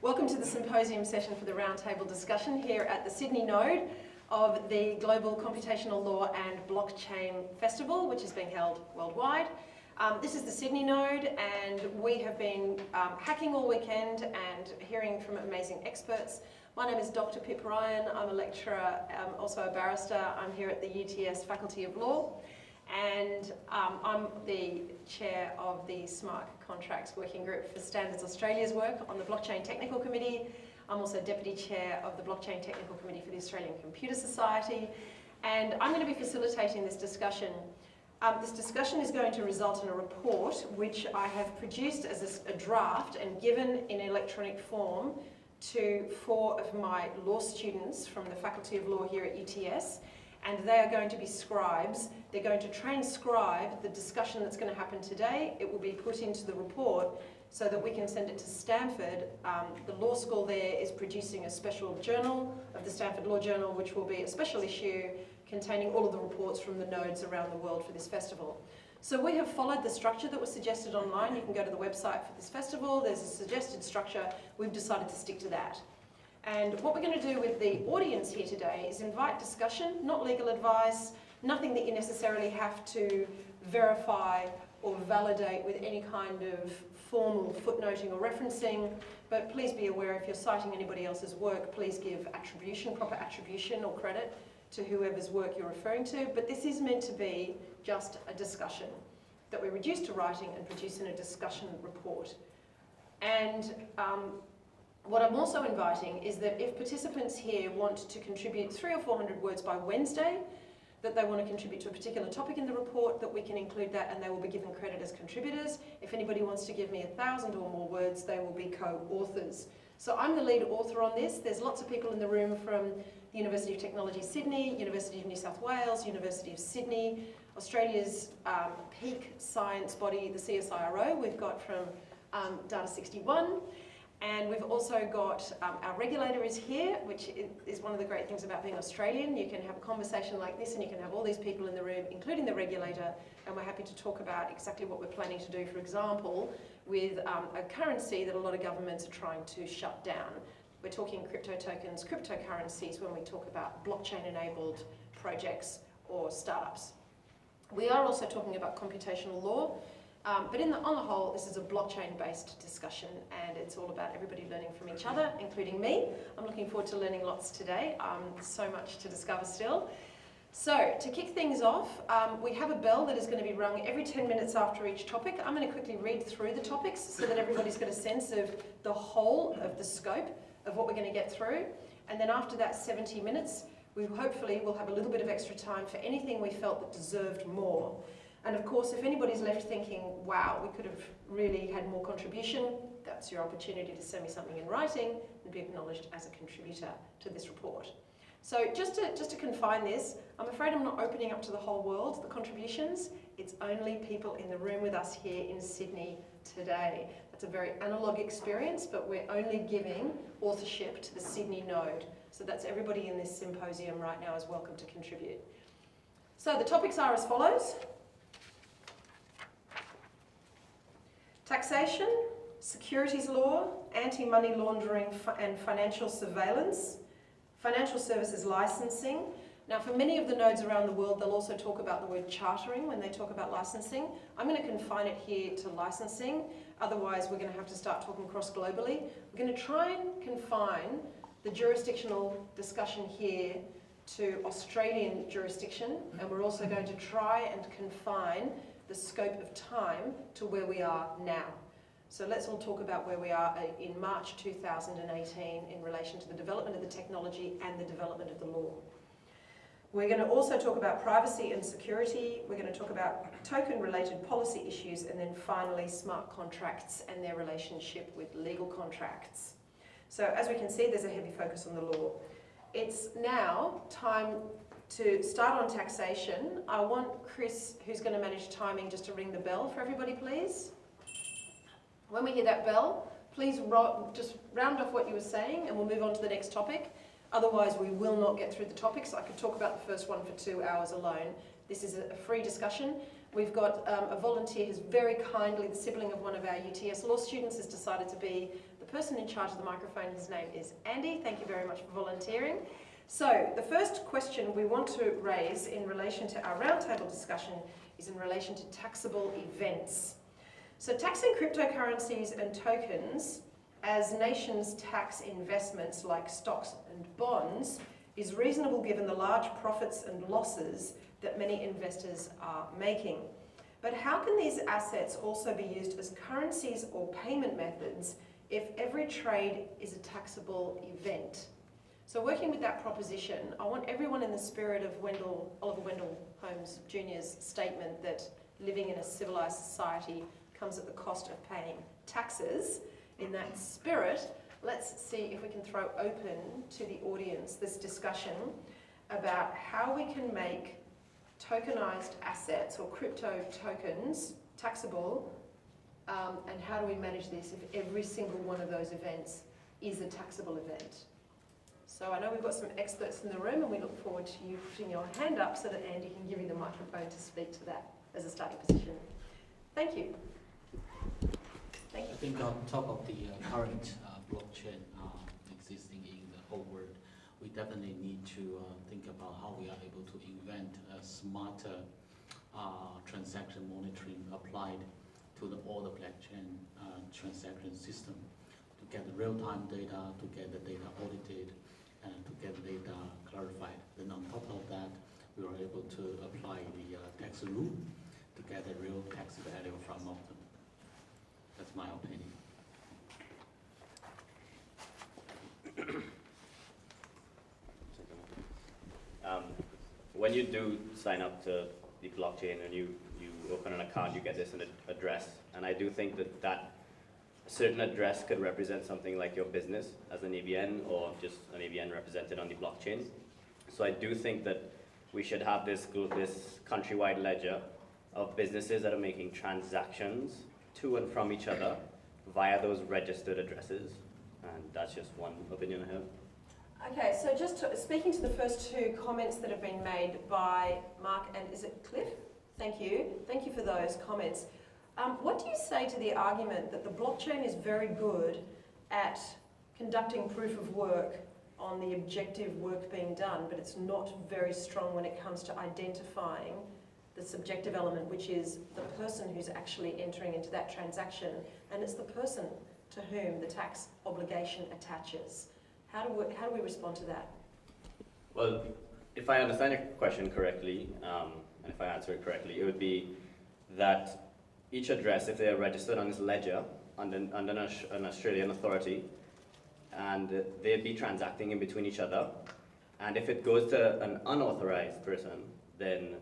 Welcome to the Symposium session for the roundtable discussion here at the Sydney node of the Global Computational Law and Blockchain Festival, which is being held worldwide. This is the Sydney node, and we have been hacking all weekend and hearing from amazing experts. My name is Dr. Pip Ryan. I'm a lecturer, also a barrister. I'm here at the UTS Faculty of Law, and I'm the chair of the Smart Contracts Working Group for Standards Australia's work on the Blockchain Technical Committee. I'm also deputy chair of the Blockchain Technical Committee for the Australian Computer Society, and I'm going to be facilitating this discussion. This discussion is going to result in a report which I have produced as a draft and given in electronic form to 4 of my law students from the Faculty of Law here at UTS, and they are going to be scribes. They're going to transcribe the discussion that's going to happen today. It will be put into the report so that we can send it to Stanford. The law school there is producing a special journal of the Stanford Law Journal, which will be a special issue containing all of the reports from the nodes around the world for this festival. So we have followed the structure that was suggested online. You can go to the website for this festival. There's a suggested structure. We've decided to stick to that. And what we're going to do with the audience here today is invite discussion, not legal advice, nothing that you necessarily have to verify or validate with any kind of formal footnoting or referencing, but please be aware if you're citing anybody else's work, please give attribution, proper attribution or credit to whoever's work you're referring to. But this is meant to be just a discussion that we reduce to writing and produce in a discussion report. And what I'm also inviting is that if participants here want to contribute 300 or 400 words by Wednesday, that they want to contribute to a particular topic in the report, that we can include that and they will be given credit as contributors. If anybody wants to give me 1,000 or more words, they will be co-authors. So I'm the lead author on this. There's lots of people in the room from the University of Technology Sydney, University of New South Wales, University of Sydney, Australia's peak science body, the CSIRO. We've got from Data 61. And we've also got our regulator is here, which is one of the great things about being Australian. You can have a conversation like this and you can have all these people in the room, including the regulator, and we're happy to talk about exactly what we're planning to do, for example, with a currency that a lot of governments are trying to shut down. We're talking crypto tokens, cryptocurrencies when we talk about blockchain-enabled projects or startups. We are also talking about computational law. But on the whole, this is a blockchain-based discussion, and it's all about everybody learning from each other, including me. I'm looking forward to learning lots today. So much to discover still. So, to kick things off, we have a bell that is going to be rung every 10 minutes after each topic. I'm going to quickly read through the topics so that everybody's got a sense of the whole of the scope of what we're going to get through. And then after that 70 minutes, we hopefully will have a little bit of extra time for anything we felt that deserved more. And of course, if anybody's left thinking, wow, we could have really had more contribution, that's your opportunity to send me something in writing and be acknowledged as a contributor to this report. So just to confine this, I'm afraid I'm not opening up to the whole world, the contributions. It's only people in the room with us here in Sydney today. That's a very analogue experience, but we're only giving authorship to the Sydney node. So that's everybody in this symposium right now is welcome to contribute. So the topics are as follows. Taxation, securities law, anti-money laundering and financial surveillance, financial services licensing. Now, for many of the nodes around the world, they'll also talk about the word chartering when they talk about licensing. I'm going to confine it here to licensing. Otherwise, we're going to have to start talking cross-globally. We're going to try and confine the jurisdictional discussion here to Australian jurisdiction, and we're also going to try and confine the scope of time to where we are now. So let's all talk about where we are in March 2018 in relation to the development of the technology and the development of the law. We're going to also talk about privacy and security. We're going to talk about token-related policy issues, and then finally smart contracts and their relationship with legal contracts. So as we can see, there's a heavy focus on the law. It's now time to start on taxation. I want Chris, who's going to manage timing, just to ring the bell for everybody, please. When we hear that bell, please just round off what you were saying and we'll move on to the next topic. Otherwise, we will not get through the topics. I could talk about the first one for 2 hours alone. This is a free discussion. We've got a volunteer who's very kindly, the sibling of one of our UTS law students, has decided to be the person in charge of the microphone. His name is Andy. Thank you very much for volunteering. So the first question we want to raise in relation to our roundtable discussion is in relation to taxable events. So taxing cryptocurrencies and tokens as nations tax investments like stocks and bonds is reasonable given the large profits and losses that many investors are making. But how can these assets also be used as currencies or payment methods if every trade is a taxable event? So working with that proposition, I want everyone in the spirit of Oliver Wendell Holmes Jr.'s statement that living in a civilised society comes at the cost of paying taxes. In that spirit, let's see if we can throw open to the audience this discussion about how we can make tokenized assets or crypto tokens taxable, and how do we manage this if every single one of those events is a taxable event. So I know we've got some experts in the room, and we look forward to you putting your hand up so that Andy can give you the microphone to speak to that as a starting position. Thank you. Thank you. I think on top of the current blockchain existing in the whole world, we definitely need to think about how we are able to invent a smarter transaction monitoring applied to all the blockchain transaction system to get the real-time data, to get the data audited, and to get the data clarified. Then on top of that, we were able to apply the tax rule to get the real tax value from them. That's my opinion. When you do sign up to the blockchain and you open an account, you get this address. And I do think that a certain address could represent something like your business as an ABN or just an ABN represented on the blockchain. So I do think that we should have this countrywide ledger of businesses that are making transactions to and from each other via those registered addresses. And that's just one opinion I have. Okay, so just speaking to the first two comments that have been made by Mark and is it Cliff? Thank you. Thank you for those comments. What do you say to the argument that the blockchain is very good at conducting proof of work on the objective work being done, but it's not very strong when it comes to identifying the subjective element, which is the person who's actually entering into that transaction, and it's the person to whom the tax obligation attaches? How do we respond to that? Well, if I understand your question correctly, and if I answer it correctly, it would be that each address, if they are registered on this ledger under an Australian authority, and they'd be transacting in between each other, and if it goes to an unauthorized person, then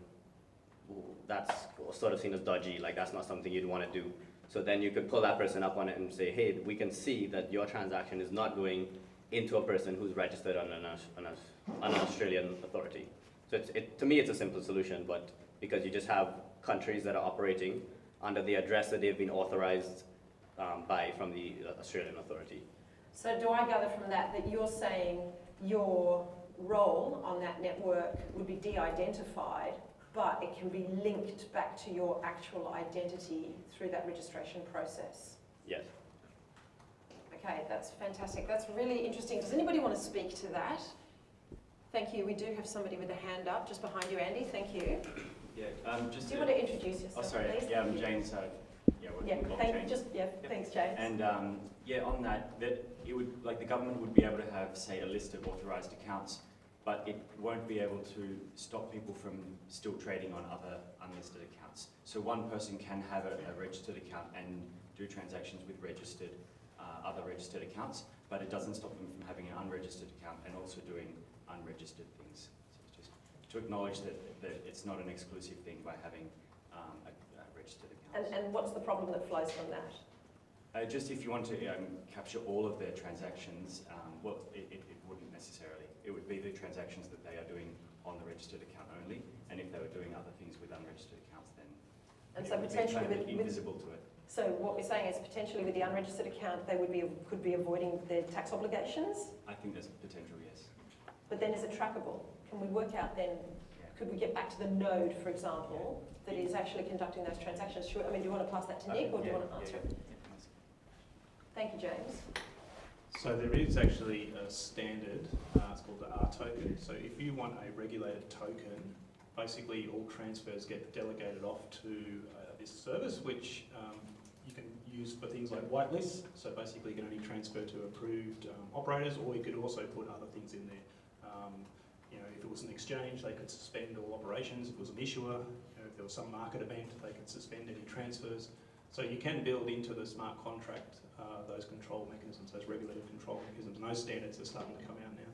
that's sort of seen as dodgy, like that's not something you'd want to do. So then you could pull that person up on it and say, hey, we can see that your transaction is not going into a person who's registered on an Australian authority. So to me, it's a simple solution, but because you just have countries that are operating under the address that they've been authorized from the Australian authority. So do I gather from that you're saying your role on that network would be de-identified, but it can be linked back to your actual identity through that registration process? Yes. Okay, that's fantastic. That's really interesting. Does anybody want to speak to that? Thank you. We do have somebody with a hand up just behind you, Andy. Thank you. Yeah, just do you want to introduce yourself, oh, sorry. please? Yeah, I'm James. Thanks, James. And yeah, on that it would, like, the government would be able to have, say, a list of authorised accounts, but it won't be able to stop people from still trading on other unlisted accounts. So one person can have a registered account and do transactions with registered other registered accounts, but it doesn't stop them from having an unregistered account and also doing unregistered things. So it's just to acknowledge that it's not an exclusive thing by having a registered account. And what's the problem that flows from that? Just if you want to capture all of their transactions, well, it wouldn't necessarily. It would be the transactions that they are doing on the registered account only, and if they were doing other things with unregistered accounts, then so potentially invisible to it. So what we're saying is potentially with the unregistered account, they could be avoiding their tax obligations? I think there's potential, yes. But then is it trackable? Can we work out then, could we get back to the node, for example, that is actually conducting those transactions? Do you want to pass that to Nick, or do you want to answer it? Thank you, James. So there is actually a standard, it's called the R token. So if you want a regulated token, basically all transfers get delegated off to this service, which you can use for things like whitelists. So basically you can only transfer to approved operators, or you could also put other things in there. If it was an exchange, they could suspend all operations. If it was an issuer, if there was some market event, they could suspend any transfers. So you can build into the smart contract those control mechanisms, those regulated control mechanisms, and those standards are starting to come out now.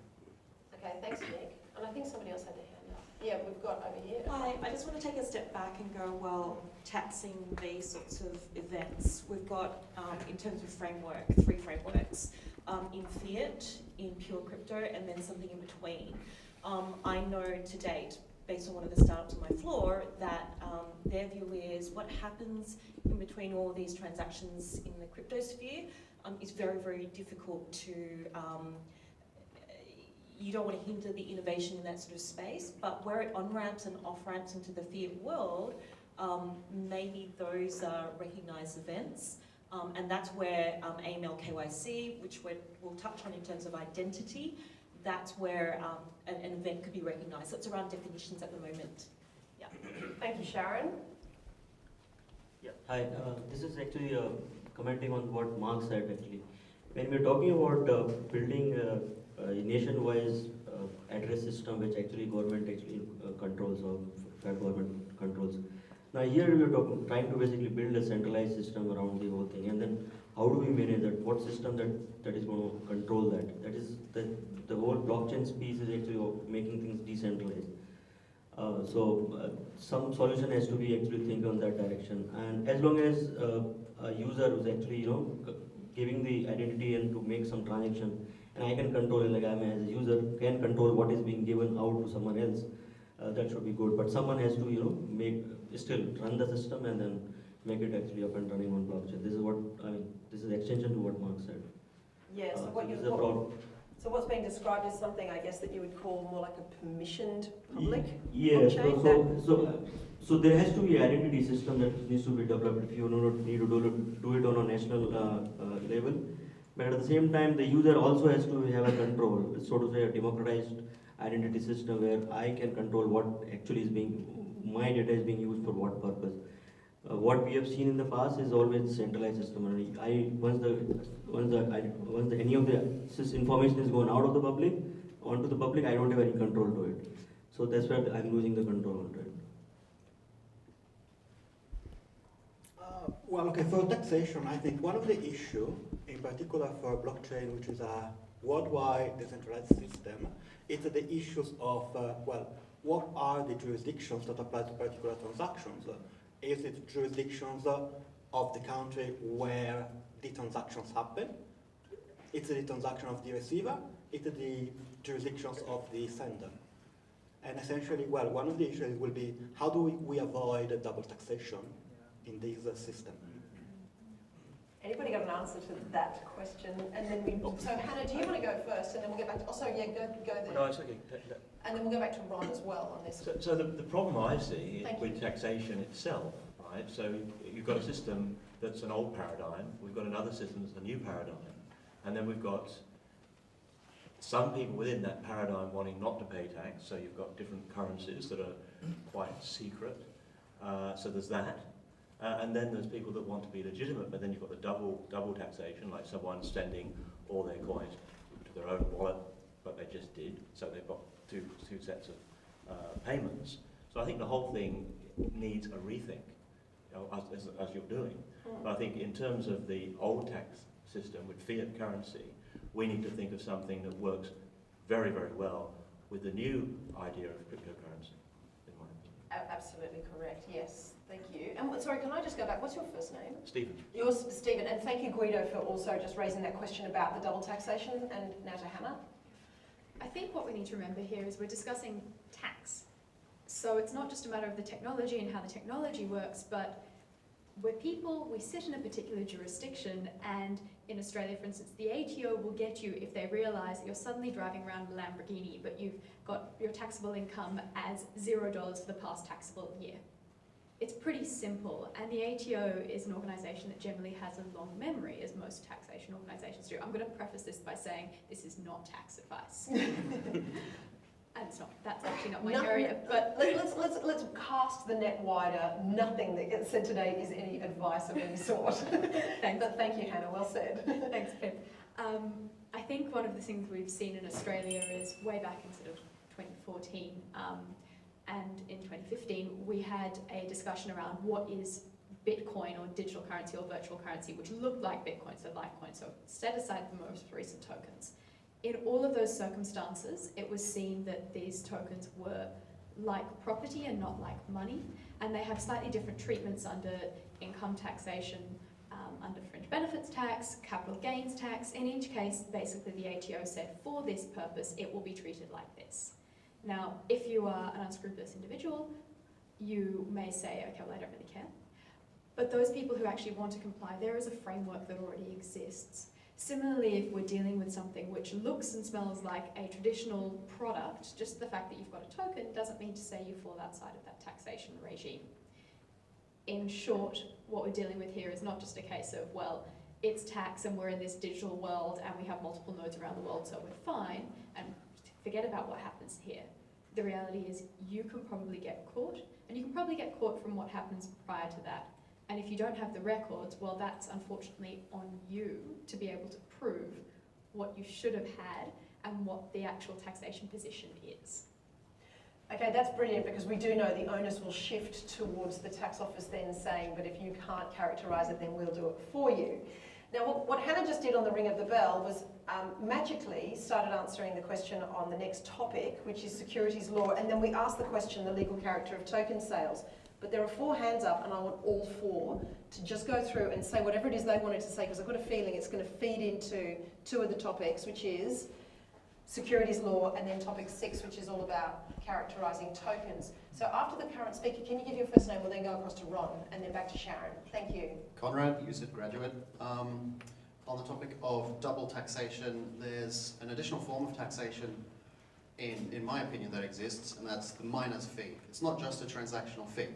Okay, thanks, Nick. And I think somebody else had their hand up. Yeah, we've got over here. Hi, I just want to take a step back and go, well, taxing these sorts of events, we've got, in terms of framework, 3 frameworks, in fiat, in pure crypto, and then something in between. I know to date, based on one of the startups on my floor, that their view is what happens in between all of these transactions in the crypto sphere is very, very difficult to, you don't want to hinder the innovation in that sort of space, but where it on-ramps and off-ramps into the fiat world, maybe those are recognised events. And that's where AML KYC, which we'll touch on in terms of identity, that's where an event could be recognised. So it's around definitions at the moment. Yeah. Thank you, Sharon. Yeah. Hi, this is actually commenting on what Mark said actually. When we're talking about building a nationwide address system which actually government controls, or federal government controls. Now here we're trying to basically build a centralized system around the whole thing, and then how do we manage that? What system that is going to control that? That is the whole blockchain piece is actually making things decentralized. Some solution has to be actually think on that direction, and as long as a user who's actually giving the identity and to make some transaction, and I can control it, like I as a user can control what is being given out to someone else, that should be good. But someone has to still run the system and then make it actually up and running on blockchain. This is what this is extension to what Mark said. Yeah. So what's being described is something, I guess, that you would call more like a permissioned public blockchain? So there has to be identity system that needs to be developed if you need to do it on a national level. But at the same time, the user also has to have a control, so to say a democratized identity system where I can control what actually is my data is being used for what purpose. What we have seen in the past is always centralized system. Once any of the information is going out of the public onto the public, I don't have any control to it. So that's where I'm losing the control on it. For taxation, I think one of the issues, in particular for blockchain, which is a worldwide decentralized system, is the issues of, what are the jurisdictions that apply to particular transactions? Is it jurisdictions of the country where the transactions happen? Is it the transaction of the receiver? Is it the jurisdictions of the sender? And essentially, one of the issues will be how do we avoid double taxation in this system? Anybody got an answer to that question? And then so Hannah, do you want to go first, and then we'll get back to, go there. No, it's okay. And then we'll go back to Ron as well on this. So the problem I see is with taxation itself, right? So you've got a system that's an old paradigm, we've got another system that's a new paradigm, and then we've got some people within that paradigm wanting not to pay tax, so you've got different currencies that are quite secret, so there's that. And then there's people that want to be legitimate, but then you've got the double taxation, like someone sending all their coins to their own wallet, but they just did, so they've got two sets of payments. So I think the whole thing needs a rethink, as you're doing. But I think in terms of the old tax system with fiat currency, we need to think of something that works very, very well with the new idea of cryptocurrency, in my opinion. Absolutely correct, yes. Thank you. And sorry, can I just go back? What's your first name? Stephen. Yours, Stephen. And thank you, Guido, for also just raising that question about the double taxation. And now to Hannah. I think what we need to remember here is we're discussing tax. So it's not just a matter of the technology and how the technology works, but we're people, we sit in a particular jurisdiction, and in Australia, for instance, the ATO will get you if they realise that you're suddenly driving around a Lamborghini, but you've got your taxable income as $0 for the past taxable year. it's pretty simple, and the ATO is an organisation that generally has a long memory, as most taxation organisations do. I'm going to preface this by saying this is not tax advice. And it's not, that's actually not my area, but let's cast the net wider. Nothing that gets said today is any advice of any sort. Thanks. But thank you, Hannah, well said. Thanks, Pip. I think one of the things we've seen in Australia is way back in sort of 2014 and in 2015, we had a discussion around what is Bitcoin or digital currency or virtual currency, which looked like Bitcoin, so Litecoin. So set aside the most recent tokens. In all of those circumstances, it was seen that these tokens were like property and not like money, and they have slightly different treatments under income taxation, under fringe benefits tax, capital gains tax. In each case, basically the ATO said for this purpose, it will be treated like this. Now, if you are an unscrupulous individual, you may say, okay, well, I don't really care. But those people who actually want to comply, there is a framework that already exists. Similarly, if we're dealing with something which looks and smells like a traditional product, just the fact that you've got a token doesn't mean to say you fall outside of that taxation regime. In short, what we're dealing with here is not just a case of, well, it's tax and we're in this digital world and we have multiple nodes around the world, so we're fine, and forget about what happens here. The reality is you can probably get caught, and you can probably get caught from what happens prior to that. And if you don't have the records, well, that's unfortunately on you to be able to prove what you should have had and what the actual taxation position is. Okay, that's brilliant, because we do know the onus will shift towards the tax office then saying, but if you can't characterise it, then we'll do it for you. Now, what Hannah just did on the ring of the bell was magically started answering the question on the next topic, which is securities law, and then we asked the question, the legal character of token sales. But there are 4 hands up, and I want all 4 to just go through and say whatever it is they wanted to say, because I've got a feeling it's going to feed into 2 of the topics, which is securities law, and then topic 6, which is all about characterising tokens. So after the current speaker, can you give your first name? We'll then go across to Ron, and then back to Sharon. Thank you. Conrad, UCIT graduate. On the topic of double taxation, there's an additional form of taxation in my opinion, that exists, and that's the miner's fee. It's not just a transactional fee.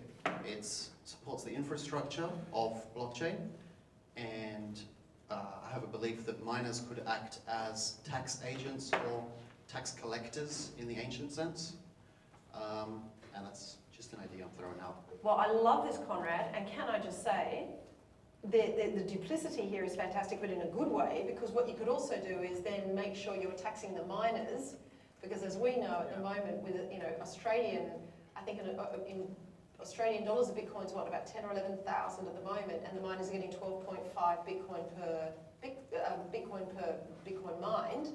It supports the infrastructure of blockchain, and I have a belief that miners could act as tax agents or tax collectors in the ancient sense, and that's just an idea I'm throwing out. Well, I love this, Conrad, and can I just say, the duplicity here is fantastic, but in a good way, because what you could also do is then make sure you're taxing the miners. Because as we know at the moment, with Australian, I think in Australian dollars, a Bitcoin's what, about 10 or 11,000 at the moment, and the miners are getting 12.5 Bitcoin per Bitcoin mined.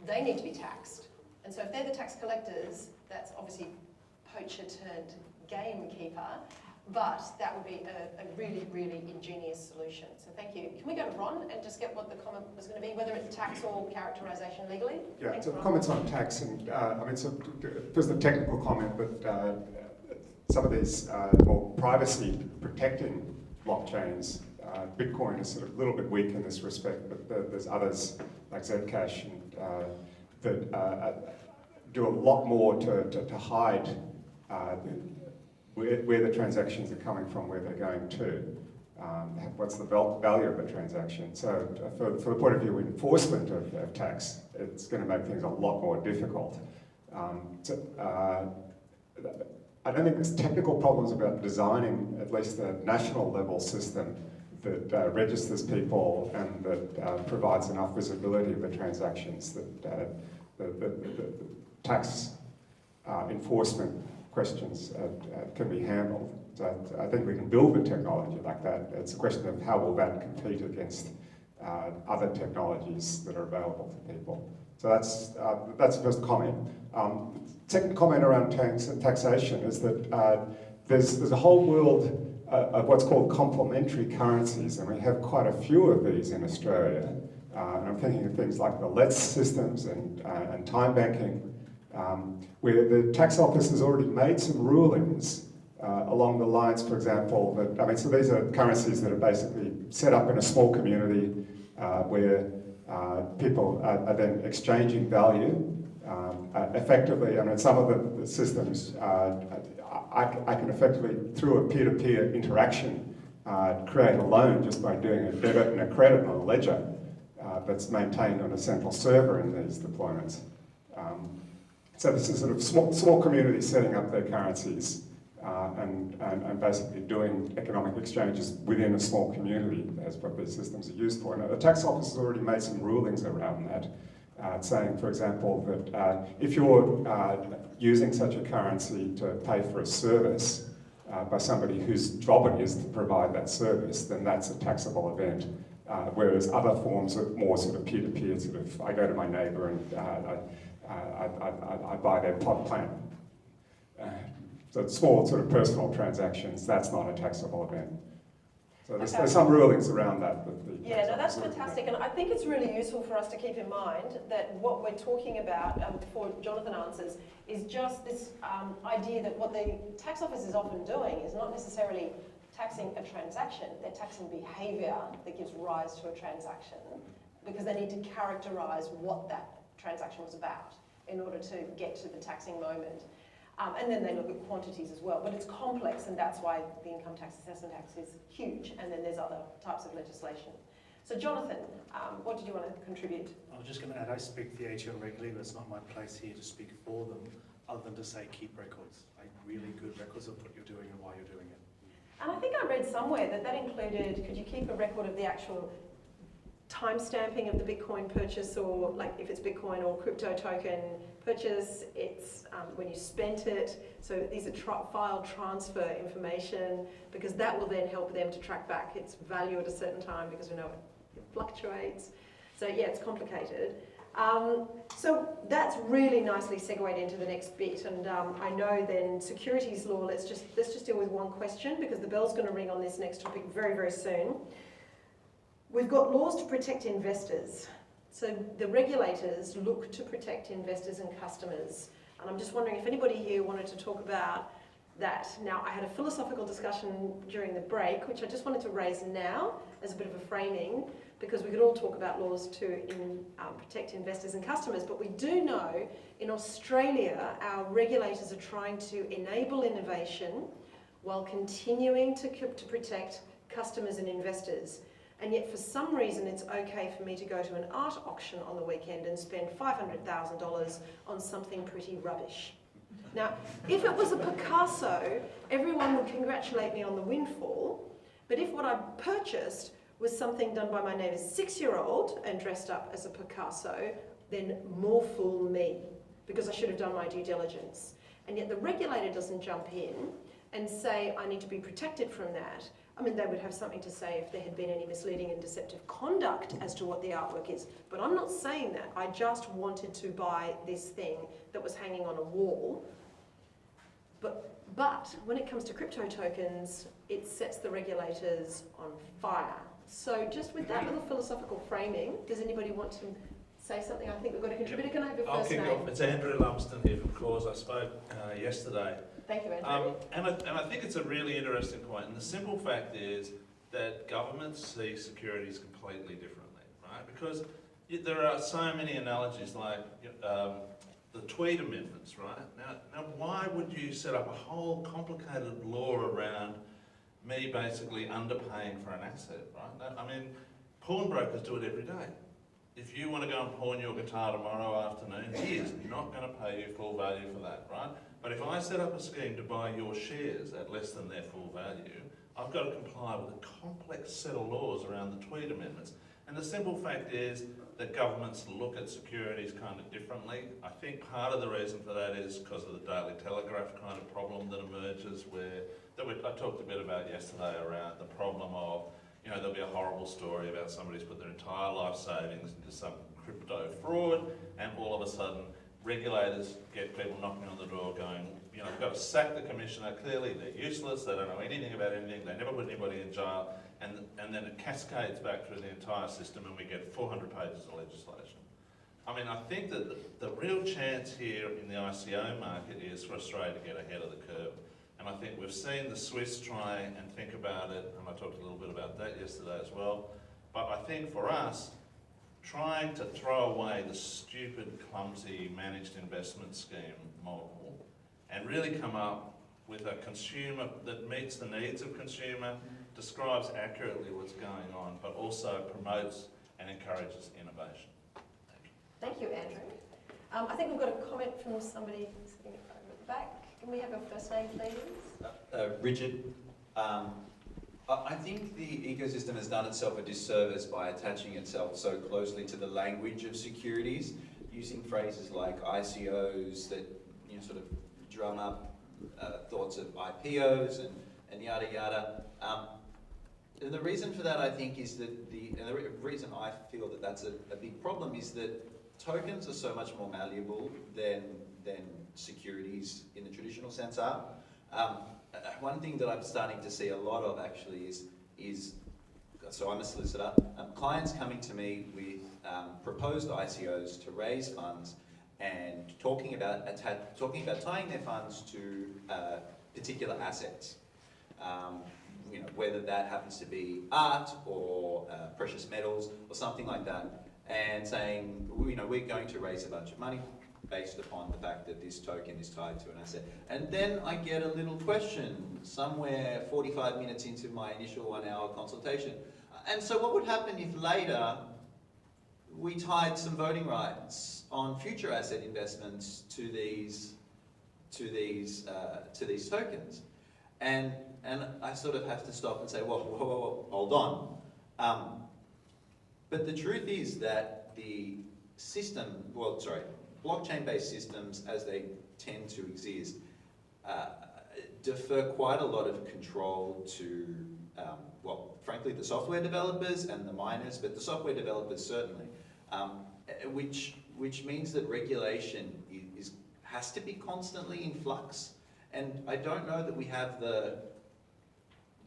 They need to be taxed, and so if they're the tax collectors, that's obviously poacher turned gamekeeper. But that would be a really, really ingenious solution. So thank you. Can we go to Ron and just get what the comment was going to be, whether it's tax or characterisation legally? Yeah, Thanks, so Ron. comments on tax, and so there's the technical comment, but some of these more privacy protecting blockchains, Bitcoin is sort of a little bit weak in this respect, but there's others like Zcash and that do a lot more to hide where the transactions are coming from, where they're going to, what's the value of the transaction. So for the point of view of enforcement of tax, it's going to make things a lot more difficult. I don't think there's technical problems about designing at least a national level system that registers people and that provides enough visibility of the transactions that the tax enforcement questions can be handled. So I think we can build the technology like that. It's a question of how will that compete against other technologies that are available to people. So that's the first comment. Second comment around taxation is that there's a whole world of what's called complementary currencies, and we have quite a few of these in Australia. And I'm thinking of things like the LETS systems and time banking, where the tax office has already made some rulings along the lines, for example, that, so these are currencies that are basically set up in a small community where people are then exchanging value effectively. Some of the systems I can effectively, through a peer-to-peer interaction, create a loan just by doing a debit and a credit on a ledger that's maintained on a central server in these deployments. So this is sort of small communities setting up their currencies and basically doing economic exchanges within a small community. That's what these systems are used for. Now, the tax office has already made some rulings around that, saying, for example, that if you're using such a currency to pay for a service by somebody whose job it is to provide that service, then that's a taxable event. Whereas other forms of more sort of peer-to-peer, sort of, I go to my neighbour and I buy their pot plant. So small sort of personal transactions, that's not a taxable event. So there's some rulings around that. Yeah, no, that's fantastic. And I think it's really useful for us to keep in mind that what we're talking about, before Jonathan answers, is just this idea that what the tax office is often doing is not necessarily taxing a transaction, they're taxing behaviour that gives rise to a transaction, because they need to characterise what that transaction was about in order to get to the taxing moment. And then they look at quantities as well, but it's complex, and that's why the income tax assessment tax is huge, and then there's other types of legislation. So Jonathan, what did you want to contribute? I was just going to add, I speak for the ATO regularly, but it's not my place here to speak for them, other than to say keep records, like really good records of what you're doing and why you're doing it. And I think I read somewhere that that included, could you keep a record of the actual time stamping of the Bitcoin purchase, or like if it's Bitcoin or crypto token purchase, it's when you spent it. So these are file transfer information, because that will then help them to track back its value at a certain time, because we know it fluctuates. So yeah, it's complicated. So that's really nicely segued into the next bit, and I know then securities law, let's just deal with one question, because the bell's going to ring on this next topic very, very soon. We've got laws to protect investors. So the regulators look to protect investors and customers. And I'm just wondering if anybody here wanted to talk about that. Now, I had a philosophical discussion during the break, which I just wanted to raise now as a bit of a framing, because we could all talk about laws to protect investors and customers. But we do know in Australia, our regulators are trying to enable innovation while continuing to protect customers and investors. And yet for some reason it's okay for me to go to an art auction on the weekend and spend $500,000 on something pretty rubbish. Now, if it was a Picasso, everyone would congratulate me on the windfall, but if what I purchased was something done by my neighbour's 6-year-old and dressed up as a Picasso, then more fool me, because I should have done my due diligence. And yet the regulator doesn't jump in and say I need to be protected from that. I mean, they would have something to say if there had been any misleading and deceptive conduct as to what the artwork is. But I'm not saying that. I just wanted to buy this thing that was hanging on a wall. But when it comes to crypto tokens, it sets the regulators on fire. So just with that little philosophical framing, does anybody want to say something? I think we've got a contributor. Can I have your first name? I'll kick off. It's Andrew Lumsden here from Cause. I spoke yesterday. Thank you, Andrew. And I think it's a really interesting point. And the simple fact is that governments see securities completely differently, right? Because there are so many analogies, like the Tweed amendments, right? Now, why would you set up a whole complicated law around me basically underpaying for an asset, right? I mean, pawnbrokers do it every day. If you want to go and pawn your guitar tomorrow afternoon, he is not going to pay you full value for that, right? But if I set up a scheme to buy your shares at less than their full value, I've got to comply with a complex set of laws around the Tweed amendments. And the simple fact is that governments look at securities kind of differently. I think part of the reason for that is because of the Daily Telegraph kind of problem that emerges, I talked a bit about yesterday around the problem of, you know, there'll be a horrible story about somebody who's put their entire life savings into some crypto fraud, and all of a sudden regulators get people knocking on the door going, you know, we've got to sack the commissioner, clearly they're useless, they don't know anything about anything, they never put anybody in jail, and then it cascades back through the entire system and we get 400 pages of legislation. I mean, I think that the real chance here in the ICO market is for Australia to get ahead of the curve. And I think we've seen the Swiss try and think about it, and I talked a little bit about that yesterday as well. But I think for us, trying to throw away the stupid, clumsy managed investment scheme model and really come up with a consumer that meets the needs of consumer, describes accurately what's going on, but also promotes and encourages innovation. Thank you, Andrew. I think we've got a comment from somebody sitting over at the back. Can we have your first name, please? Richard. I think the ecosystem has done itself a disservice by attaching itself so closely to the language of securities, using phrases like ICOs that sort of drum up thoughts of IPOs and yada yada. And the reason for that, I think, is that the reason I feel that that's a big problem is that tokens are so much more malleable than securities in the traditional sense are. One thing that I'm starting to see a lot of actually is so I'm a solicitor, clients coming to me with proposed ICOs to raise funds and talking about tying their funds to particular assets. Whether that happens to be art or precious metals or something like that, and saying, we're going to raise a bunch of money based upon the fact that this token is tied to an asset. And then I get a little question somewhere 45 minutes into my initial 1 hour consultation. And so what would happen if later we tied some voting rights on future asset investments to these tokens? And I sort of have to stop and say, whoa, hold on. But the truth is that the system, blockchain-based systems as they tend to exist, defer quite a lot of control to, frankly, the software developers and the miners, but the software developers certainly, which means that regulation has to be constantly in flux. And I don't know that we have the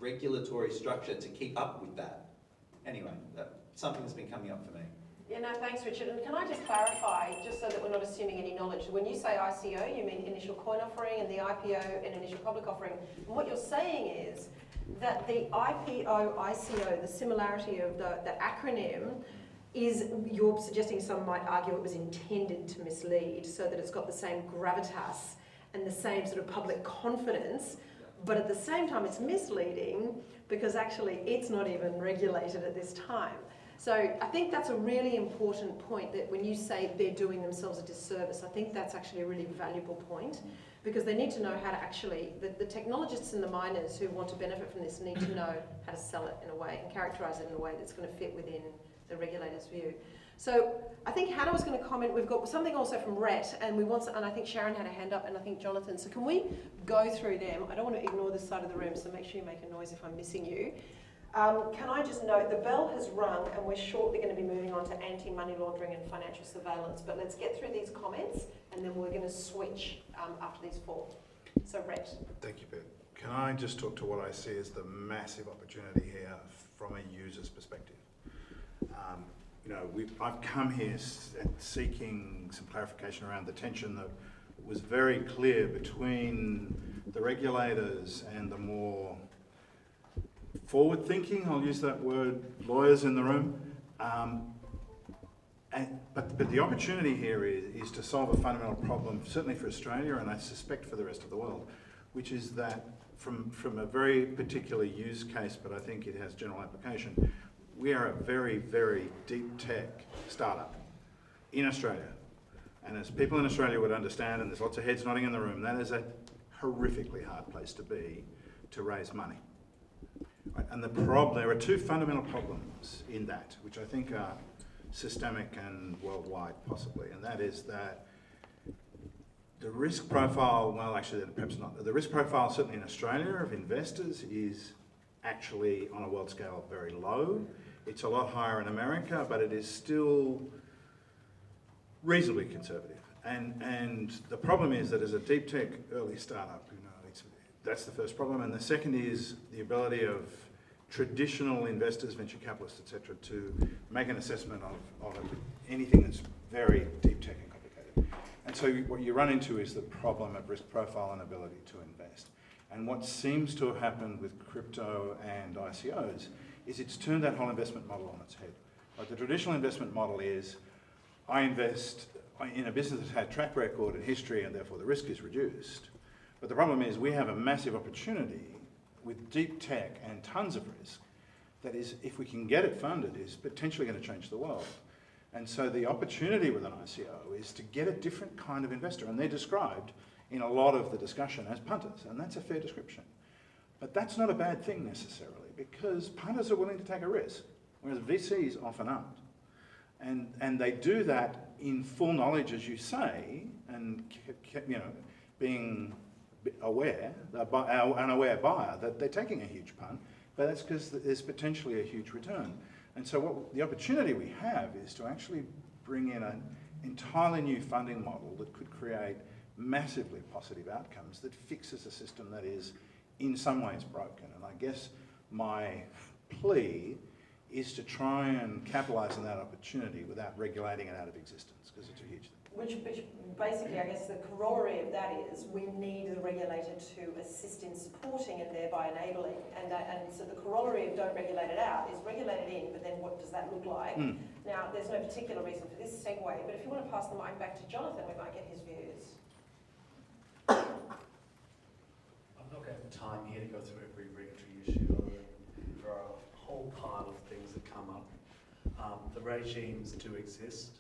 regulatory structure to keep up with that. Anyway, something that's been coming up for me. Yeah, no, thanks, Richard. And can I just clarify, just so that we're not assuming any knowledge, when you say ICO, you mean initial coin offering, and the IPO, an initial public offering. And what you're saying is that the IPO, ICO, the similarity of the acronym is, you're suggesting some might argue it was intended to mislead, so that it's got the same gravitas and the same sort of public confidence, but at the same time it's misleading because actually it's not even regulated at this time. So I think that's a really important point, that when you say they're doing themselves a disservice, I think that's actually a really valuable point, because they need to know how to actually, the technologists and the miners who want to benefit from this need to know how to sell it in a way and characterise it in a way that's going to fit within the regulator's view. So I think Hannah was going to comment. We've got something also from Rhett, and I think Sharon had a hand up, and I think Jonathan. So can we go through them? I don't want to ignore this side of the room, so make sure you make a noise if I'm missing you. Can I just note, the bell has rung, and we're shortly going to be moving on to anti-money laundering and financial surveillance, but let's get through these comments, and then we're going to switch after these four. So Rhett. Thank you, Beth. Can I just talk to what I see as the massive opportunity here from a user's perspective? I've come here seeking some clarification around the tension that was very clear between the regulators and the more forward-thinking, I'll use that word, lawyers in the room. But the opportunity here is to solve a fundamental problem, certainly for Australia, and I suspect for the rest of the world, which is that from a very particular use case, but I think it has general application, we are a very, very deep tech startup in Australia. And as people in Australia would understand, and there's lots of heads nodding in the room, that is a horrifically hard place to be to raise money. Right? And there are two fundamental problems in that, which I think are systemic and worldwide possibly, and that is that the risk profile, well actually perhaps not, the risk profile certainly in Australia of investors is actually on a world scale very low. It's a lot higher in America, but it is still reasonably conservative. And the problem is that as a deep tech early startup, that's the first problem. And the second is the ability of traditional investors, venture capitalists, etc., to make an assessment of anything that's very deep tech and complicated. And so what you run into is the problem of risk profile and ability to invest. And what seems to have happened with crypto and ICOs is it's turned that whole investment model on its head. Like the traditional investment model is, I invest in a business that's had track record and history, and therefore the risk is reduced. But the problem is we have a massive opportunity with deep tech and tons of risk that is, if we can get it funded, is potentially going to change the world. And so the opportunity with an ICO is to get a different kind of investor, and they're described in a lot of the discussion as punters, and that's a fair description. But that's not a bad thing necessarily, because punters are willing to take a risk, whereas VCs often aren't. And they do that in full knowledge, as you say, and being aware, an aware buyer, that they're taking a huge punt, but that's because there's potentially a huge return. And so what the opportunity we have is to actually bring in an entirely new funding model that could create massively positive outcomes that fixes a system that is in some ways broken. And I guess my plea is to try and capitalise on that opportunity without regulating it out of existence, because it's a huge thing. Which basically, I guess the corollary of that is we need the regulator to assist in supporting and thereby enabling. And so the corollary of don't regulate it out is regulate it in, but then what does that look like? Now, there's no particular reason for this segue, but if you want to pass the mic back to Jonathan, we might get his views. I'm not going to have time here to go through every regulatory issue, other than there are a whole pile of things that come up. The regimes do exist,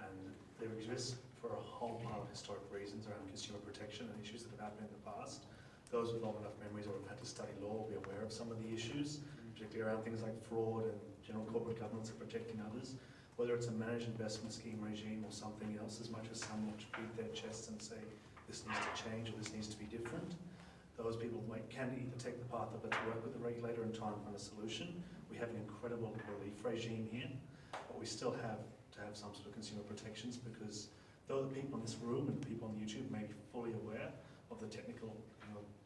and they exist for a whole pile of historic reasons around consumer protection and issues that have happened in the past. Those with long enough memories or have had to study law will be aware of some of the issues, particularly around things like fraud and general corporate governance and protecting others. Whether it's a managed investment scheme regime or something else, as much as some want to beat their chests and say this needs to change or this needs to be different, those people can either take the path of let's work with the regulator and try and find a solution. We have an incredible relief regime here, but we still have to have some sort of consumer protections, because though the people in this room and the people on YouTube may be fully aware of the technical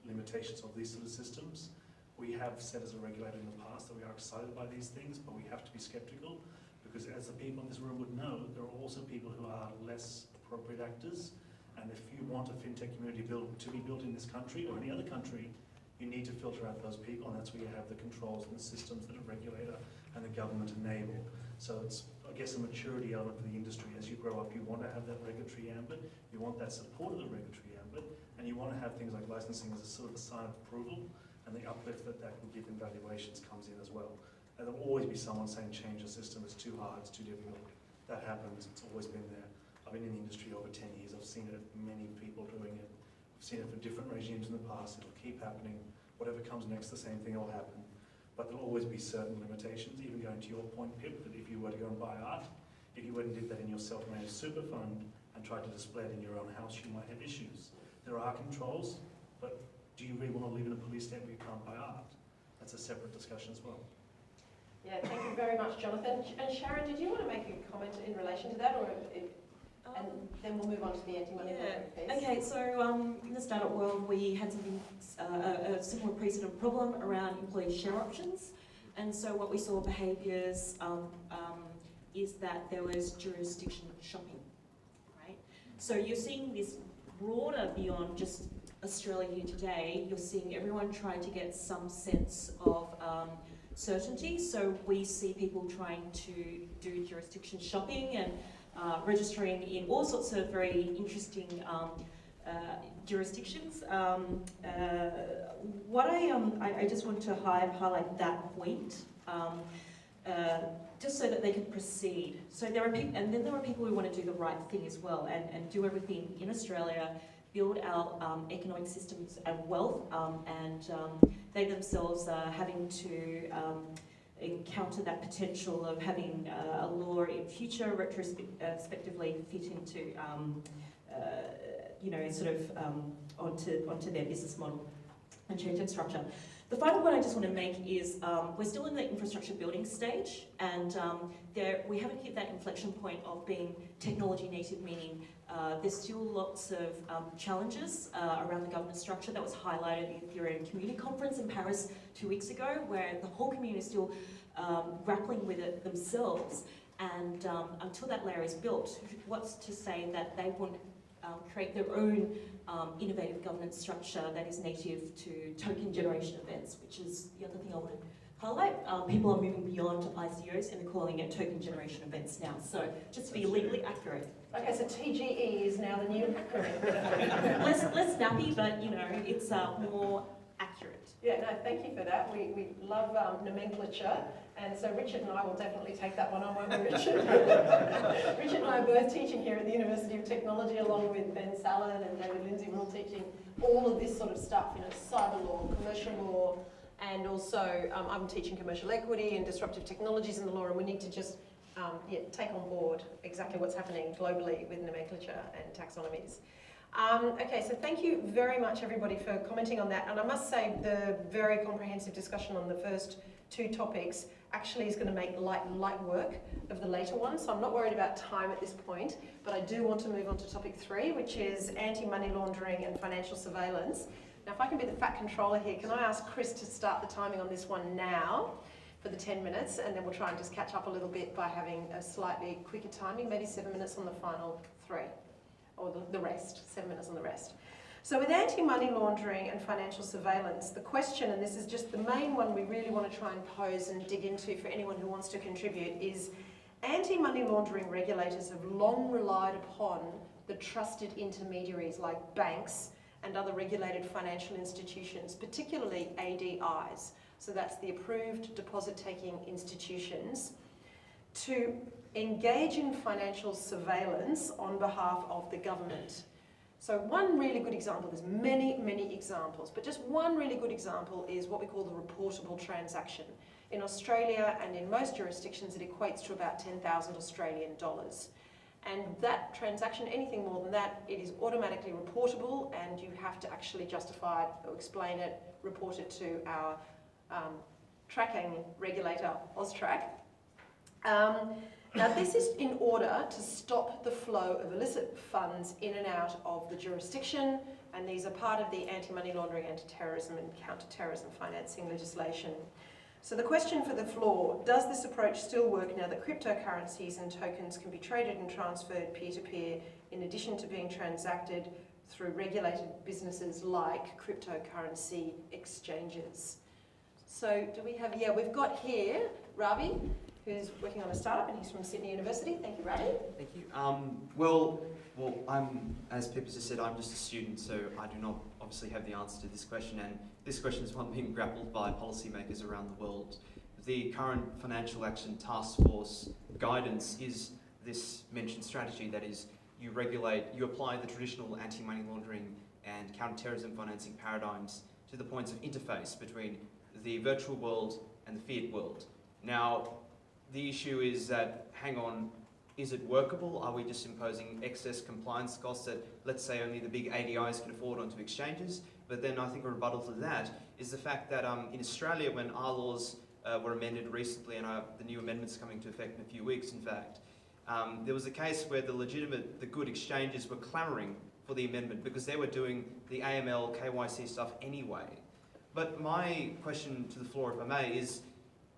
limitations of these sort of systems, we have said as a regulator in the past that we are excited by these things, but we have to be skeptical, because as the people in this room would know, there are also people who are less appropriate actors. And if you want a fintech community to be built in this country or any other country, you need to filter out those people, and that's where you have the controls and the systems that a regulator and the government enable. So it's, I guess, a maturity element for the industry. As you grow up, you want to have that regulatory ambit, you want that support of the regulatory ambit, and you want to have things like licensing as a sort of a sign of approval, and the uplift that that will give in valuations comes in as well. And there'll always be someone saying change the system, it's too hard, it's too difficult. That happens, it's always been there. I've been in the industry over 10 years, I've seen it, many people doing it. I've seen it for different regimes in the past, it'll keep happening. Whatever comes next, the same thing will happen. But there'll always be certain limitations, even going to your point, Pip, that if you were to go and buy art, if you went and did that in your self-managed super fund and tried to display it in your own house, you might have issues. There are controls, but do you really want to live in a police state where you can't buy art? That's a separate discussion as well. Yeah, thank you very much, Jonathan. And Sharon, did you want to make a comment in relation to that, or and then we'll move on to the anti-money laundering piece? Okay, so in the startup world, we had something, a similar precedent problem around employee share options. And so what we saw behaviours is that there was jurisdiction shopping, right? So you're seeing this broader beyond just Australia here today. You're seeing everyone trying to get some sense of certainty. So we see people trying to do jurisdiction shopping and registering in all sorts of very interesting jurisdictions. What I just want to highlight that point, just so that they can proceed. So there are people, and then there are people who want to do the right thing as well, and do everything in Australia, build our economic systems and wealth, and they themselves are having to encounter that potential of having a law in future retrospectively fit into, onto their business model and change its structure. The final point I just want to make is we're still in the infrastructure building stage, and we haven't hit that inflection point of being technology native, meaning there's still lots of challenges around the governance structure. That was highlighted at the Ethereum Community Conference in Paris 2 weeks ago, where the whole community is still grappling with it themselves. And until that layer is built, what's to say that they won't create their own innovative governance structure that is native to token generation events, which is the other thing I want to highlight. People are moving beyond ICOs and they're calling it token generation events now. So just to be legally accurate. Okay, so TGE is now the new acronym. less snappy, but you know, it's more accurate. Yeah, no, thank you for that. We love nomenclature, and so Richard and I will definitely take that one on, won't we, Richard? Richard and I are both teaching here at the University of Technology, along with Ben Sallin and David Lindsay. We're all teaching all of this sort of stuff, you know, cyber law, commercial law, and also I'm teaching commercial equity and disruptive technologies in the law, and we need to just take on board exactly what's happening globally with nomenclature and taxonomies. Okay, so thank you very much everybody for commenting on that, and I must say the very comprehensive discussion on the first two topics actually is going to make light work of the later ones, so I'm not worried about time at this point, but I do want to move on to topic 3, which is anti-money laundering and financial surveillance. Now if I can be the fat controller here, can I ask Chris to start the timing on this one now for the 10 minutes, and then we'll try and just catch up a little bit by having a slightly quicker timing, maybe 7 minutes on the final 3. Or the rest, 7 minutes on the rest. So with anti-money laundering and financial surveillance, the question, and this is just the main one we really want to try and pose and dig into for anyone who wants to contribute, is anti-money laundering regulators have long relied upon the trusted intermediaries like banks and other regulated financial institutions, particularly ADIs. So that's the approved deposit-taking institutions, to engage in financial surveillance on behalf of the government. So one really good example, there's many examples, but just one really good example is what we call the reportable transaction. In Australia and in most jurisdictions, it equates to about 10,000 Australian dollars. And that transaction, anything more than that, it is automatically reportable, and you have to actually justify it or explain it, report it to our tracking regulator, AUSTRAC. Now this is in order to stop the flow of illicit funds in and out of the jurisdiction, and these are part of the anti-money laundering, anti-terrorism and counter-terrorism financing legislation. So the question for the floor, does this approach still work now that cryptocurrencies and tokens can be traded and transferred peer-to-peer in addition to being transacted through regulated businesses like cryptocurrency exchanges? So do we have, we've got here Ravi, who's working on a startup, and he's from Sydney University. Thank you, Ravi. Thank you. Well, I'm, as Pippa just said, I'm just a student, so I do not obviously have the answer to this question, and this question is one being grappled by policymakers around the world. The current Financial Action Task Force guidance is this mentioned strategy, that is, you apply the traditional anti-money laundering and counter-terrorism financing paradigms to the points of interface between the virtual world and the fiat world. Now, the issue is that, hang on, is it workable? Are we just imposing excess compliance costs that, let's say, only the big ADIs can afford onto exchanges? But then I think a rebuttal to that is the fact that in Australia, when our laws were amended recently, and the new amendments coming into effect in a few weeks, in fact, there was a case where the good exchanges were clamouring for the amendment because they were doing the AML, KYC stuff anyway. But my question to the floor, if I may, is,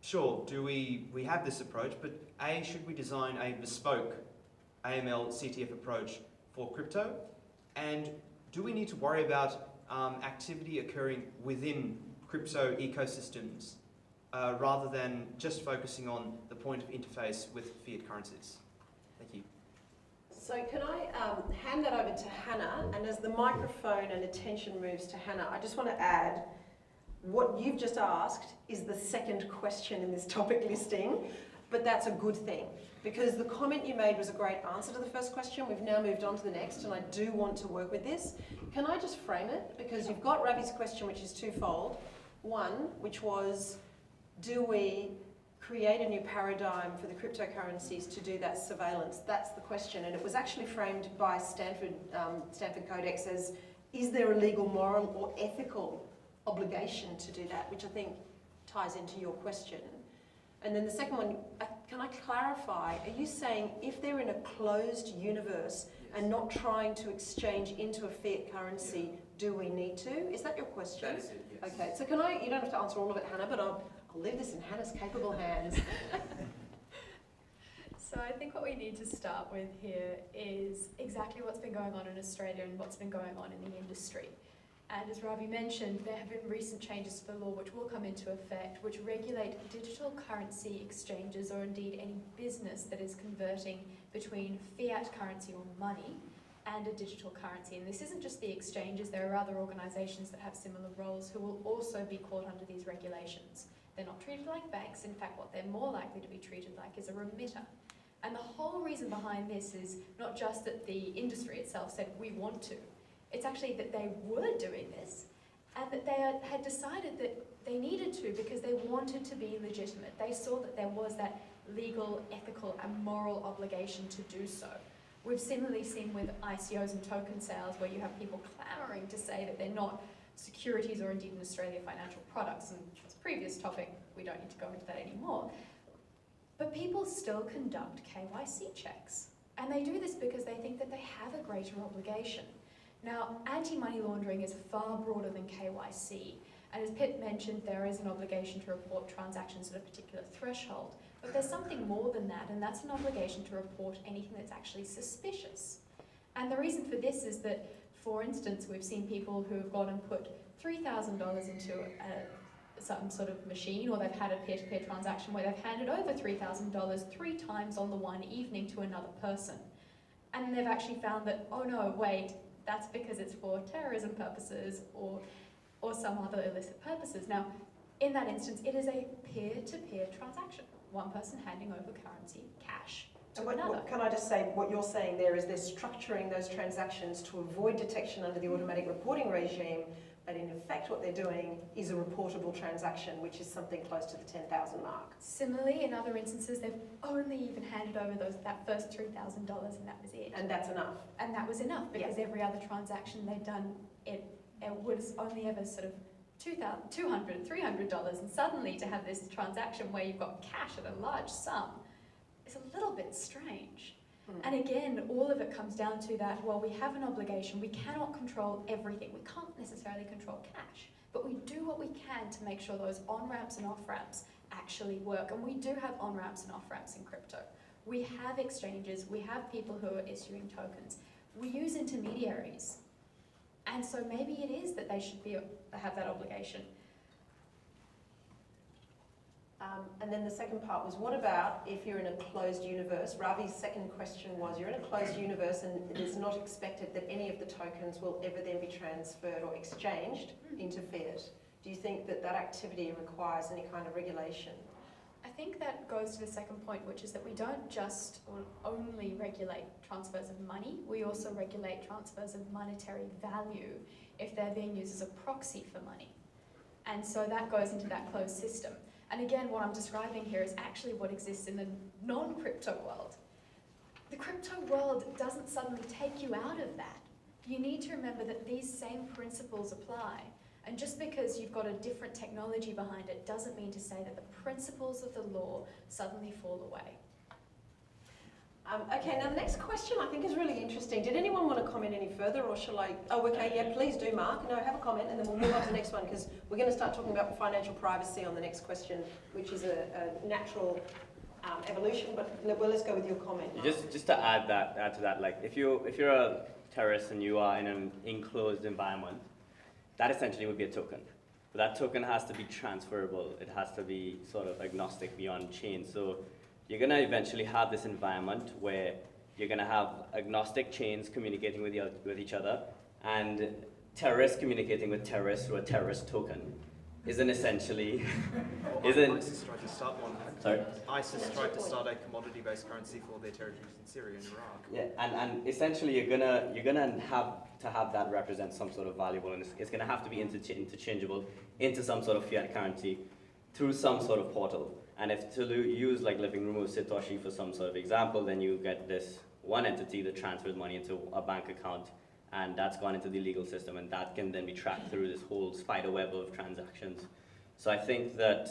sure, do we have this approach, but A, should we design a bespoke AML CTF approach for crypto? And do we need to worry about activity occurring within crypto ecosystems rather than just focusing on the point of interface with fiat currencies? Thank you. So can I hand that over to Hannah, and as the microphone and attention moves to Hannah, I just want to add what you've just asked is the second question in this topic listing, but that's a good thing, because the comment you made was a great answer to the first question. We've now moved on to the next, and I do want to work with this. Can I just frame it? Because you've got Ravi's question, which is twofold. One, which was, do we create a new paradigm for the cryptocurrencies to do that surveillance? That's the question, and it was actually framed by Stanford Codex as, is there a legal, moral, or ethical obligation to do that, which I think ties into your question. And then the second one, can I clarify, are you saying if they're in a closed universe and not trying to exchange into a fiat currency, do we need to? Is that your question? That is it, yes. Okay, so you don't have to answer all of it, Hannah, but I'll leave this in Hannah's capable hands. So I think what we need to start with here is exactly what's been going on in Australia and what's been going on in the industry. And as Ravi mentioned, there have been recent changes to the law which will come into effect, which regulate digital currency exchanges, or indeed any business that is converting between fiat currency or money and a digital currency. And this isn't just the exchanges, there are other organisations that have similar roles who will also be caught under these regulations. They're not treated like banks. In fact, what they're more likely to be treated like is a remitter. And the whole reason behind this is not just that the industry itself said, we want to. It's actually that they were doing this and that they had decided that they needed to because they wanted to be legitimate. They saw that there was that legal, ethical and moral obligation to do so. We've similarly seen with ICOs and token sales where you have people clamouring to say that they're not securities or indeed in Australia financial products. And that's a previous topic, we don't need to go into that anymore. But people still conduct KYC checks. And they do this because they think that they have a greater obligation. Now, anti-money laundering is far broader than KYC. And as Pip mentioned, there is an obligation to report transactions at a particular threshold. But there's something more than that, and that's an obligation to report anything that's actually suspicious. And the reason for this is that, for instance, we've seen people who have gone and put $3,000 into some sort of machine, or they've had a peer-to-peer transaction where they've handed over $3,000 3 times on the one evening to another person. And they've actually found that, oh no, wait, that's because it's for terrorism purposes or some other illicit purposes. Now, in that instance, it is a peer-to-peer transaction. One person handing over currency, cash, to another. Can I just say, what you're saying there is they're structuring those transactions to avoid detection under the automatic reporting regime, but in effect what they're doing is a reportable transaction, which is something close to the 10,000 mark. Similarly, in other instances, they've only even handed over that first $3,000 and that was it. And that's enough. And that was enough because every other transaction they'd done, it was only ever sort of $200, $300, and suddenly to have this transaction where you've got cash at a large sum is a little bit strange. And again, all of it comes down to that, well, we have an obligation, we cannot control everything, we can't necessarily control cash, but we do what we can to make sure those on-ramps and off-ramps actually work, and we do have on-ramps and off-ramps in crypto. We have exchanges, we have people who are issuing tokens, we use intermediaries, and so maybe it is that they should have that obligation. And then the second part was, what about if you're in a closed universe? Ravi's second question was, you're in a closed universe and it is not expected that any of the tokens will ever then be transferred or exchanged into fiat. Do you think that that activity requires any kind of regulation? I think that goes to the second point, which is that we don't just or only regulate transfers of money, we also regulate transfers of monetary value if they're being used as a proxy for money. And so that goes into that closed system. And again, what I'm describing here is actually what exists in the non-crypto world. The crypto world doesn't suddenly take you out of that. You need to remember that these same principles apply. And just because you've got a different technology behind it doesn't mean to say that the principles of the law suddenly fall away. Okay, now the next question I think is really interesting. Did anyone want to comment any further, or shall I? Oh, okay, yeah, please do, Mark. No, have a comment, and then we'll move on to the next one, because we're going to start talking about financial privacy on the next question, which is a natural evolution. But let's go with your comment, Mark. Just to add to that, like if you're a terrorist and you are in an enclosed environment, that essentially would be a token. But that token has to be transferable. It has to be sort of agnostic beyond chain. So you're going to eventually have this environment where you're going to have agnostic chains communicating with each other, and terrorists communicating with terrorists through a terrorist token isn't essentially... ISIS tried to start one. Sorry? ISIS tried to start a commodity-based currency for their territories in Syria and Iraq. Yeah, and essentially you're gonna have to have that represent some sort of valuable, and it's gonna have to be interchangeable into some sort of fiat currency through some sort of portal. And if to use like Living Room of Satoshi for some sort of example, then you get this one entity that transfers money into a bank account, and that's gone into the legal system, and that can then be tracked through this whole spider web of transactions. So I think that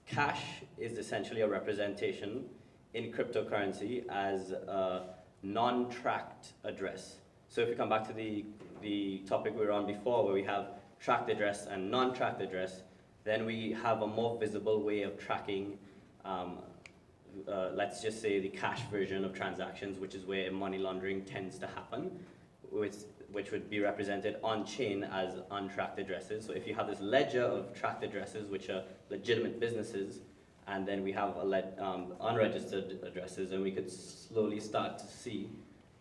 cash is essentially a representation in cryptocurrency as a non-tracked address. So if we come back to the topic we were on before, where we have tracked address and non-tracked address, then we have a more visible way of tracking, let's just say, the cash version of transactions, which is where money laundering tends to happen. which would be represented on-chain as untracked addresses. So if you have this ledger of tracked addresses, which are legitimate businesses, and then we have unregistered addresses, and we could slowly start to see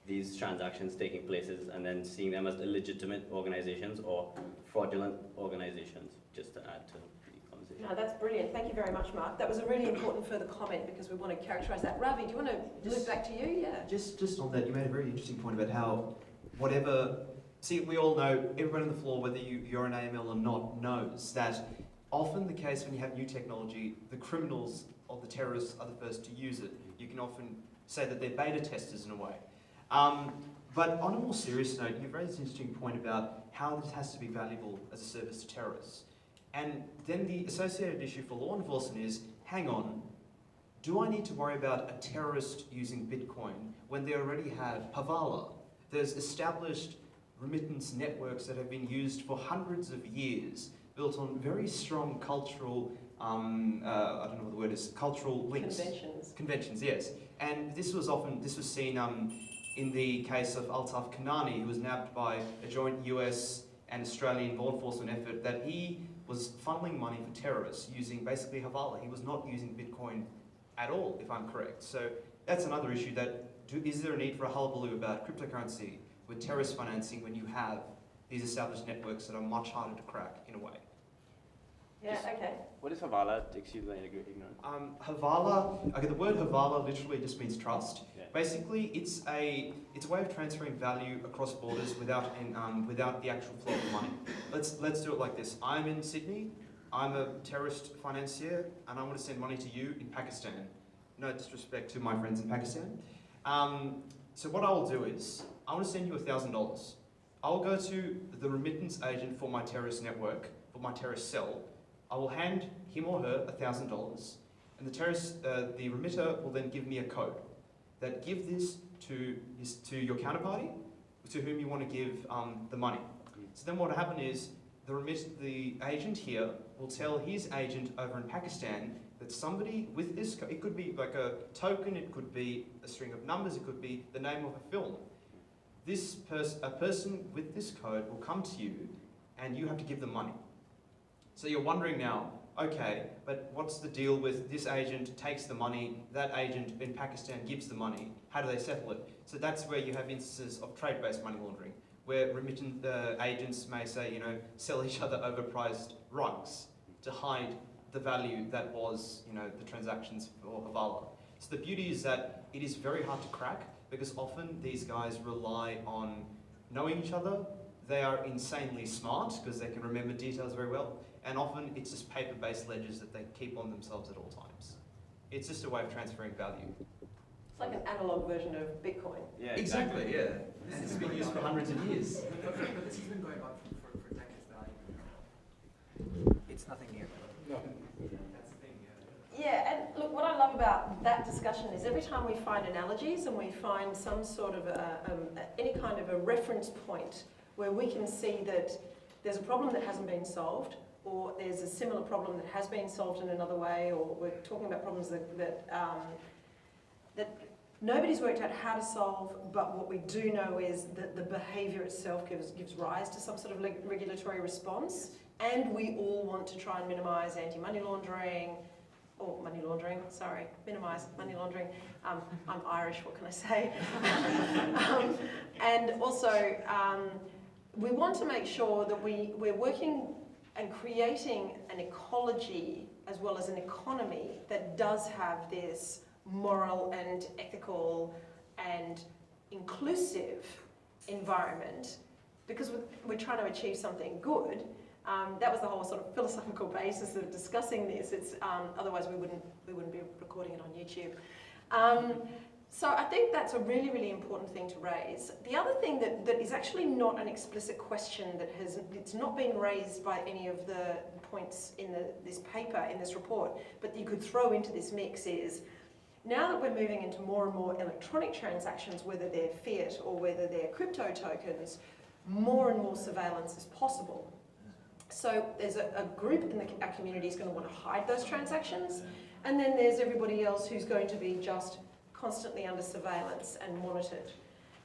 these transactions taking places and then seeing them as illegitimate organizations or fraudulent organizations, just to add to the conversation. No, that's brilliant. Thank you very much, Mark. That was a really important further comment because we want to characterise that. Ravi, do you want to look back to you? Yeah. Just on that, you made a very interesting point about how whatever, see, we all know, everyone on the floor, whether you're an AML or not, knows that often the case when you have new technology, the criminals or the terrorists are the first to use it. You can often say that they're beta testers in a way. But on a more serious note, you've raised an interesting point about how this has to be valuable as a service to terrorists. And then the associated issue for law enforcement is, hang on, do I need to worry about a terrorist using Bitcoin when they already have Havala? There's established remittance networks that have been used for hundreds of years, built on very strong cultural, I don't know what the word is, cultural links. Conventions, yes. And this was seen in the case of Altaf Kanani, who was nabbed by a joint US and Australian law enforcement effort, that he was funneling money for terrorists using basically Havala. He was not using Bitcoin at all, if I'm correct. So that's another issue, that is there a need for a hullabaloo about cryptocurrency with terrorist financing when you have these established networks that are much harder to crack in a way? Yeah, okay. What is Havala? Excuse my ignorance. Havala, okay, the word Havala literally just means trust. Yeah. Basically, it's a way of transferring value across borders without the actual flow of money. Let's do it like this. I'm in Sydney, I'm a terrorist financier, and I want to send money to you in Pakistan. No disrespect to my friends in Pakistan. So what I will do is, I want to send you $1,000. I will go to the remittance agent for my terrorist network, for my terrorist cell. I will hand him or her $1,000, and the remitter will then give me a code that give this to your counterparty, to whom you want to give the money. So then what will happen is the agent here will tell his agent over in Pakistan that somebody with this, it could be like a token, it could be a string of numbers, it could be the name of a film. A person with this code will come to you, and you have to give them money. So you're wondering now, okay, but what's the deal with this agent takes the money, that agent in Pakistan gives the money, how do they settle it? So that's where you have instances of trade-based money laundering, where remittent agents may say, sell each other overpriced rugs to hide the value that was, the transactions for Havala. So the beauty is that it is very hard to crack, because often these guys rely on knowing each other. They are insanely smart because they can remember details very well. And often it's just paper-based ledgers that they keep on themselves at all times. It's just a way of transferring value. It's like an analog version of Bitcoin. Yeah, exactly, yeah. This has been used for hundreds of years. But this has been going on for decades now. It's nothing new. No. That's the thing, yeah, and look, what I love about that discussion is every time we find analogies and we find some sort of any kind of a reference point where we can see that there's a problem that hasn't been solved, or there's a similar problem that has been solved in another way, or we're talking about problems that nobody's worked out how to solve, but what we do know is that the behaviour itself gives rise to some sort of regulatory response, and we all want to try and minimise anti-money laundering, minimise money laundering. I'm Irish, what can I say? And also, we want to make sure that we're working and creating an ecology as well as an economy that does have this moral and ethical and inclusive environment, because we're trying to achieve something good. That was the whole sort of philosophical basis of discussing this. It's otherwise we wouldn't be recording it on YouTube. So I think that's a really, really important thing to raise. The other thing that is actually not an explicit question it's not been raised by any of the points in this paper, in this report, but you could throw into this mix is, now that we're moving into more and more electronic transactions, whether they're fiat or whether they're crypto tokens, more and more surveillance is possible. So there's a group in our community is going to want to hide those transactions, and then there's everybody else who's going to be just constantly under surveillance and monitored.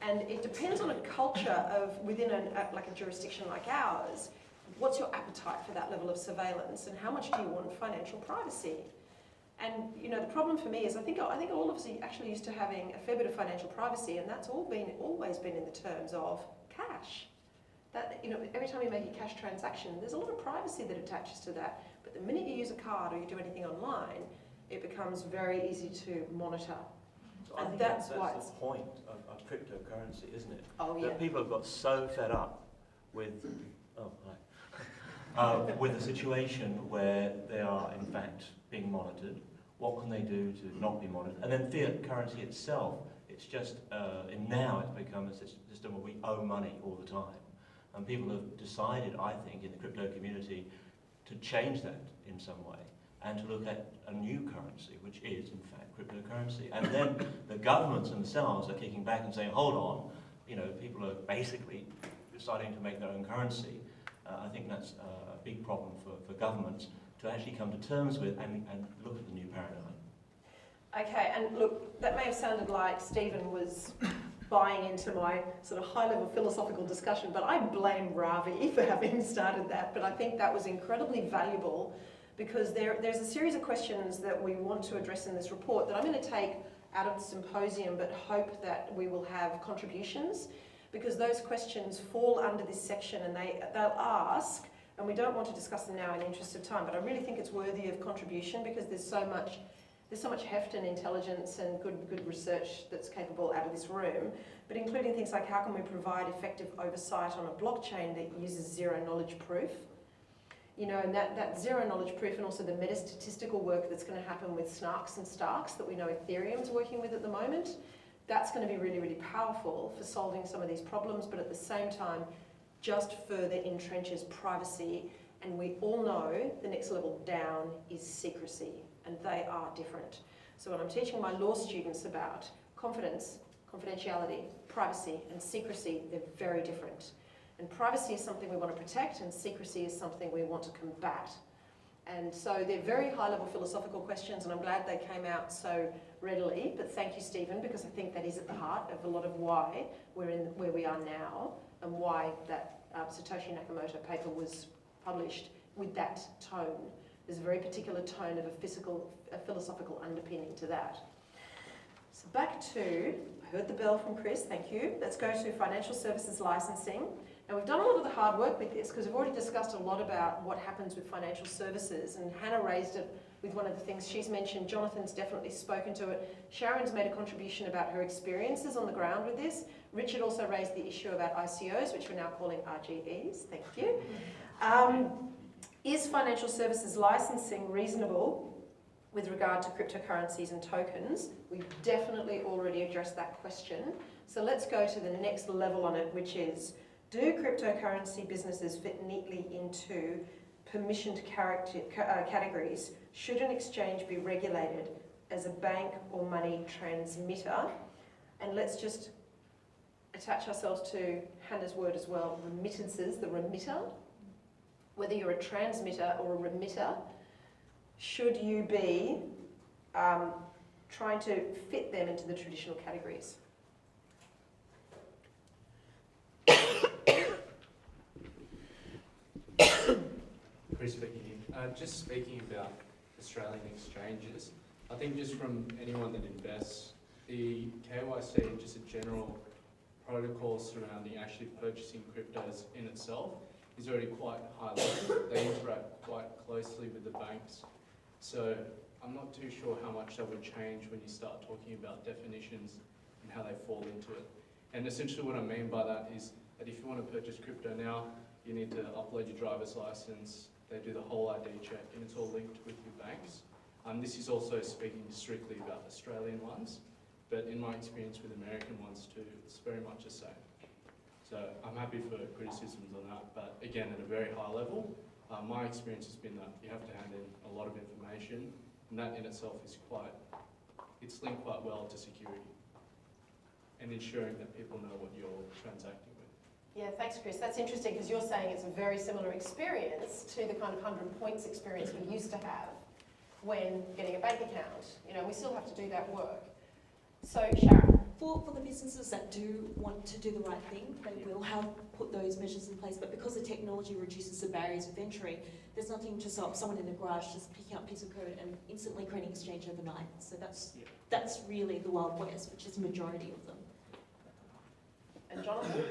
And it depends on a culture of within like a jurisdiction like ours, what's your appetite for that level of surveillance and how much do you want financial privacy? And you know, the problem for me is I think all of us are actually used to having a fair bit of financial privacy, and that's always been in the terms of cash. That, you know, every time you make a cash transaction, there's a lot of privacy that attaches to that. But the minute you use a card or you do anything online, it becomes very easy to monitor. So I And think that's that's why the point of cryptocurrency, isn't it? Oh, yeah. That people have got so fed up with, with a situation where they are in fact being monitored. What can they do to not be monitored? And then fiat currency itself, it's just, and now it's become a system where we owe money all the time. And people have decided, I think, in the crypto community to change that in some way and to look at a new currency, which is, in fact, cryptocurrency. And then the governments themselves are kicking back and saying, hold on, you know, people are basically deciding to make their own currency. I think that's a big problem for governments to actually come to terms with and look at the new paradigm. Okay, and look, that may have sounded like Stephen was buying into my sort of high-level philosophical discussion, but I blame Ravi for having started that. But I think that was incredibly valuable because there's a series of questions that we want to address in this report that I'm going to take out of the symposium, but hope that we will have contributions, because those questions fall under this section and they'll ask, and we don't want to discuss them now in the interest of time, but I really think it's worthy of contribution because there's so much heft and intelligence and good research that's capable out of this room, but including things like how can we provide effective oversight on a blockchain that uses zero knowledge proof? You know, and that zero knowledge proof and also the meta-statistical work that's going to happen with snarks and starks that we know Ethereum's working with at the moment, that's going to be really, really powerful for solving some of these problems, but at the same time, just further entrenches privacy. And we all know the next level down is secrecy, and they are different. So when I'm teaching my law students about confidence, confidentiality, privacy, and secrecy, they're very different. And privacy is something we want to protect, and secrecy is something we want to combat. And so they're very high-level philosophical questions, and I'm glad they came out so readily. But thank you, Stephen, because I think that is at the heart of a lot of why we're in where we are now, and why that Satoshi Nakamoto paper was published with that tone. There's a very particular tone of a philosophical underpinning to that. So back to, I heard the bell from Chris, thank you. Let's go to financial services licensing. And we've done a lot of the hard work with this because we've already discussed a lot about what happens with financial services, and Hannah raised it with one of the things she's mentioned. Jonathan's definitely spoken to it. Sharon's made a contribution about her experiences on the ground with this. Richard also raised the issue about ICOs, which we're now calling RGEs, thank you. Is financial services licensing reasonable with regard to cryptocurrencies and tokens? We've definitely already addressed that question. So let's go to the next level on it, which is, do cryptocurrency businesses fit neatly into permissioned categories? Should an exchange be regulated as a bank or money transmitter? And let's just attach ourselves to Hannah's word as well, remittances, the remitter. Whether you're a transmitter or a remitter, should you be trying to fit them into the traditional categories? Chris speaking here. Just speaking about Australian exchanges, I think just from anyone that invests, the KYC and just a general protocol surrounding actually purchasing cryptos in itself is already quite high level. They interact quite closely with the banks. So I'm not too sure how much that would change when you start talking about definitions and how they fall into it. And essentially what I mean by that is that if you want to purchase crypto now, you need to upload your driver's license, they do the whole ID check, and it's all linked with your banks. This is also speaking strictly about Australian ones, but in my experience with American ones too, it's very much the same. So I'm happy for criticisms on that, but again, at a very high level, my experience has been that you have to hand in a lot of information, and that in itself is it's linked quite well to security and ensuring that people know what you're transacting with. Yeah, thanks, Chris. That's interesting because you're saying it's a very similar experience to the kind of 100 points experience we used to have when getting a bank account. You know, we still have to do that work. So, Sharon. For the businesses that do want to do the right thing, they will have put those measures in place, but because the technology reduces the barriers of entry, there's nothing to stop someone in the garage just picking up a piece of code and instantly creating exchange overnight. So that's really the Wild West, which is the majority of them. And Jonathan?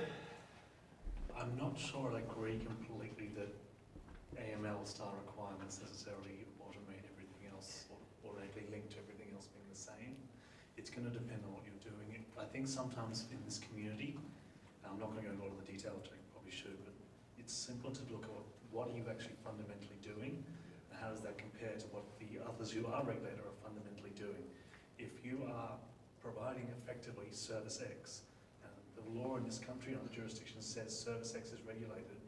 I'm not sure I agree completely that AML style requirements necessarily automate everything else or automatically link to everything else being the same. It's going to depend on what you're doing. I think sometimes in this community, and I'm not going to go into a lot of the detail, which I probably should, but it's simpler to look at what are you actually fundamentally doing, and how does that compare to what the others who are regulated are fundamentally doing. If you are providing effectively service X, and the law in this country and other jurisdictions says service X is regulated,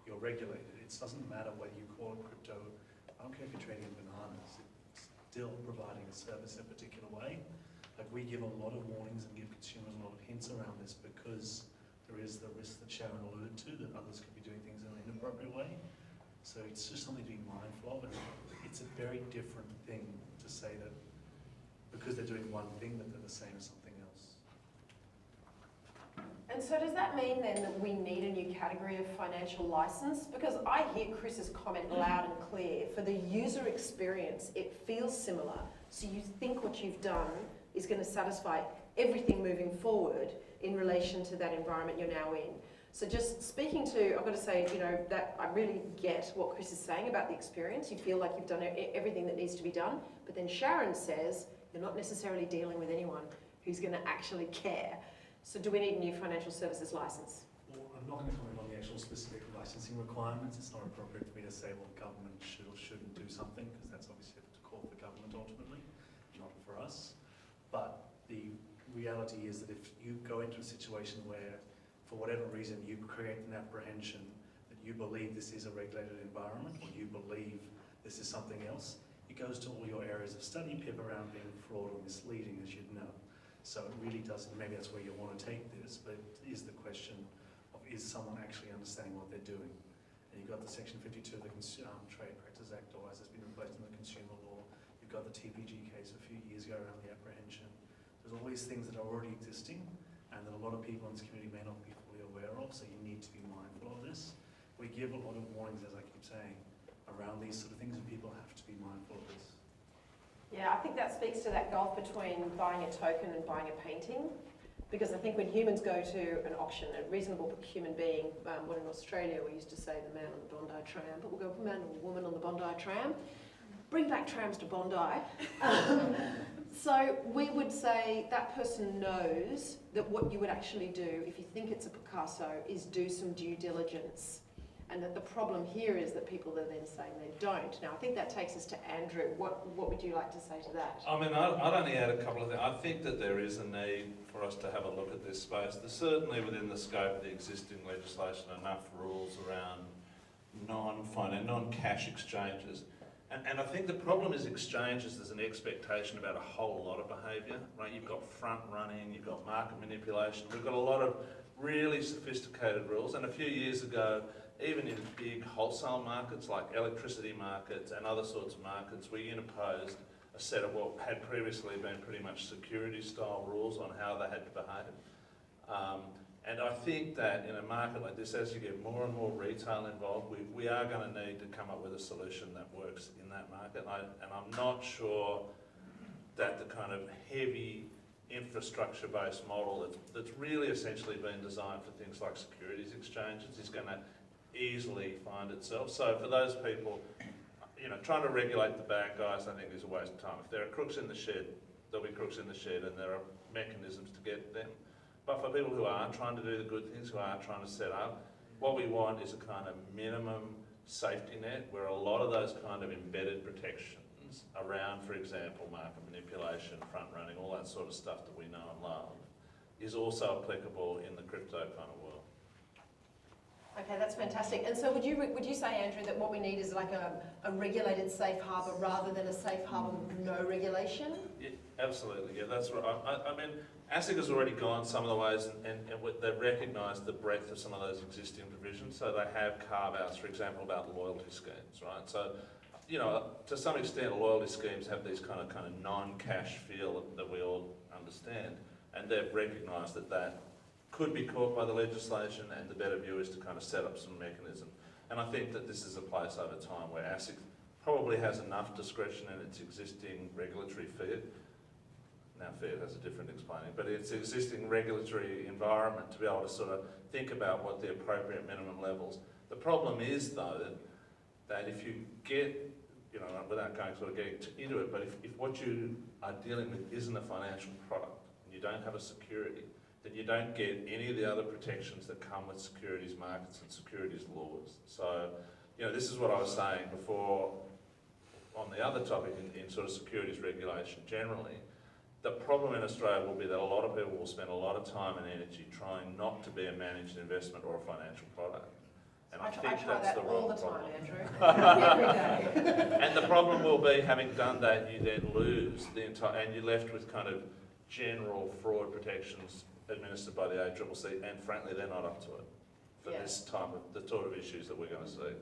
you're regulated. It doesn't matter whether you call it crypto. I don't care if you're trading in bananas. It's still providing a service in a particular way. Like, we give a lot of warnings and give consumers a lot of hints around this because there is the risk that Sharon alluded to, that others could be doing things in an inappropriate way. So it's just something to be mindful of. And it's a very different thing to say that because they're doing one thing that they're the same as something else. And so does that mean then that we need a new category of financial license? Because I hear Chris's comment loud and clear. For the user experience, it feels similar. So you think what you've done is going to satisfy everything moving forward in relation to that environment you're now in. So just speaking to, I've got to say, you know, that I really get what Chris is saying about the experience. You feel like you've done everything that needs to be done. But then Sharon says you're not necessarily dealing with anyone who's going to actually care. So do we need a new financial services license? Well, I'm not going to comment on the actual specific licensing requirements. It's not appropriate for me to say, well, the government should or shouldn't do something, because that's obviously a call for the government ultimately, not for us. But the reality is that if you go into a situation where, for whatever reason, you create an apprehension that you believe this is a regulated environment, or you believe this is something else, it goes to all your areas of study, pip around being fraud or misleading, as you'd know. So it really doesn't, maybe that's where you want to take this, but it is the question of, is someone actually understanding what they're doing? And you've got the Section 52 of the Trade Practices Act, or as has been replaced in the consumer law. You've got the TPG case a few years ago around the apprehension. There's all these things that are already existing and that a lot of people in this community may not be fully aware of, so you need to be mindful of this. We give a lot of warnings, as I keep saying, around these sort of things, and people have to be mindful of this. Yeah, I think that speaks to that gulf between buying a token and buying a painting. Because I think when humans go to an auction, a reasonable human being, well, in Australia we used to say the man on the Bondi tram, but we'll go man or woman on the Bondi tram. Bring back trams to Bondi. So we would say that person knows that what you would actually do, if you think it's a Picasso, is do some due diligence. And that the problem here is that people are then saying they don't. Now, I think that takes us to Andrew. What would you like to say to that? I mean, I'd only add a couple of things. I think that there is a need for us to have a look at this space. There's certainly within the scope of the existing legislation enough rules around non-cash exchanges. And I think the problem is exchanges, there's an expectation about a whole lot of behaviour, right? You've got front running, you've got market manipulation. We've got a lot of really sophisticated rules. And a few years ago, even in big wholesale markets like electricity markets and other sorts of markets, we imposed a set of what had previously been pretty much security-style rules on how they had to behave. And I think that in a market like this, as you get more and more retail involved, we are going to need to come up with a solution that works in that market. And I'm not sure that the kind of heavy infrastructure-based model that's really essentially been designed for things like securities exchanges is going to easily find itself. So for those people, you know, trying to regulate the bad guys, I think is a waste of time. If there are crooks in the shed, there'll be crooks in the shed, and there are mechanisms to get them. But for people who are trying to do the good things, who are trying to set up, what we want is a kind of minimum safety net where a lot of those kind of embedded protections around, for example, market manipulation, front running, all that sort of stuff that we know and love, is also applicable in the crypto kind of world. Okay, that's fantastic. And so would you say, Andrew, that what we need is like a regulated safe harbour rather than a safe harbour with no regulation? Yeah, absolutely, yeah, that's right. I mean, ASIC has already gone some of the ways and they've recognised the breadth of some of those existing provisions. So they have carve-outs, for example, about loyalty schemes, right? So, you know, to some extent, loyalty schemes have these kind of non-cash feel that we all understand. And they've recognised that that could be caught by the legislation, and the better view is to kind of set up some mechanism. And I think that this is a place over time where ASIC probably has enough discretion in its existing regulatory field. Now field has a different explaining, but its existing regulatory environment to be able to sort of think about what the appropriate minimum levels. The problem is though that if you get, you know, without going sort of getting into it, but if what you are dealing with isn't a financial product, and you don't have a security, then you don't get any of the other protections that come with securities markets and securities laws. So, you know, this is what I was saying before on the other topic in sort of securities regulation generally. The problem in Australia will be that a lot of people will spend a lot of time and energy trying not to be a managed investment or a financial product. And I think try that's that the all wrong the problem. time, Andrew. Every day. And the problem will be, having done that, you then lose the entire, and you're left with kind of general fraud protections administered by the ACCC, and frankly, they're not up to it for this type of, the sort of issues that we're going to see.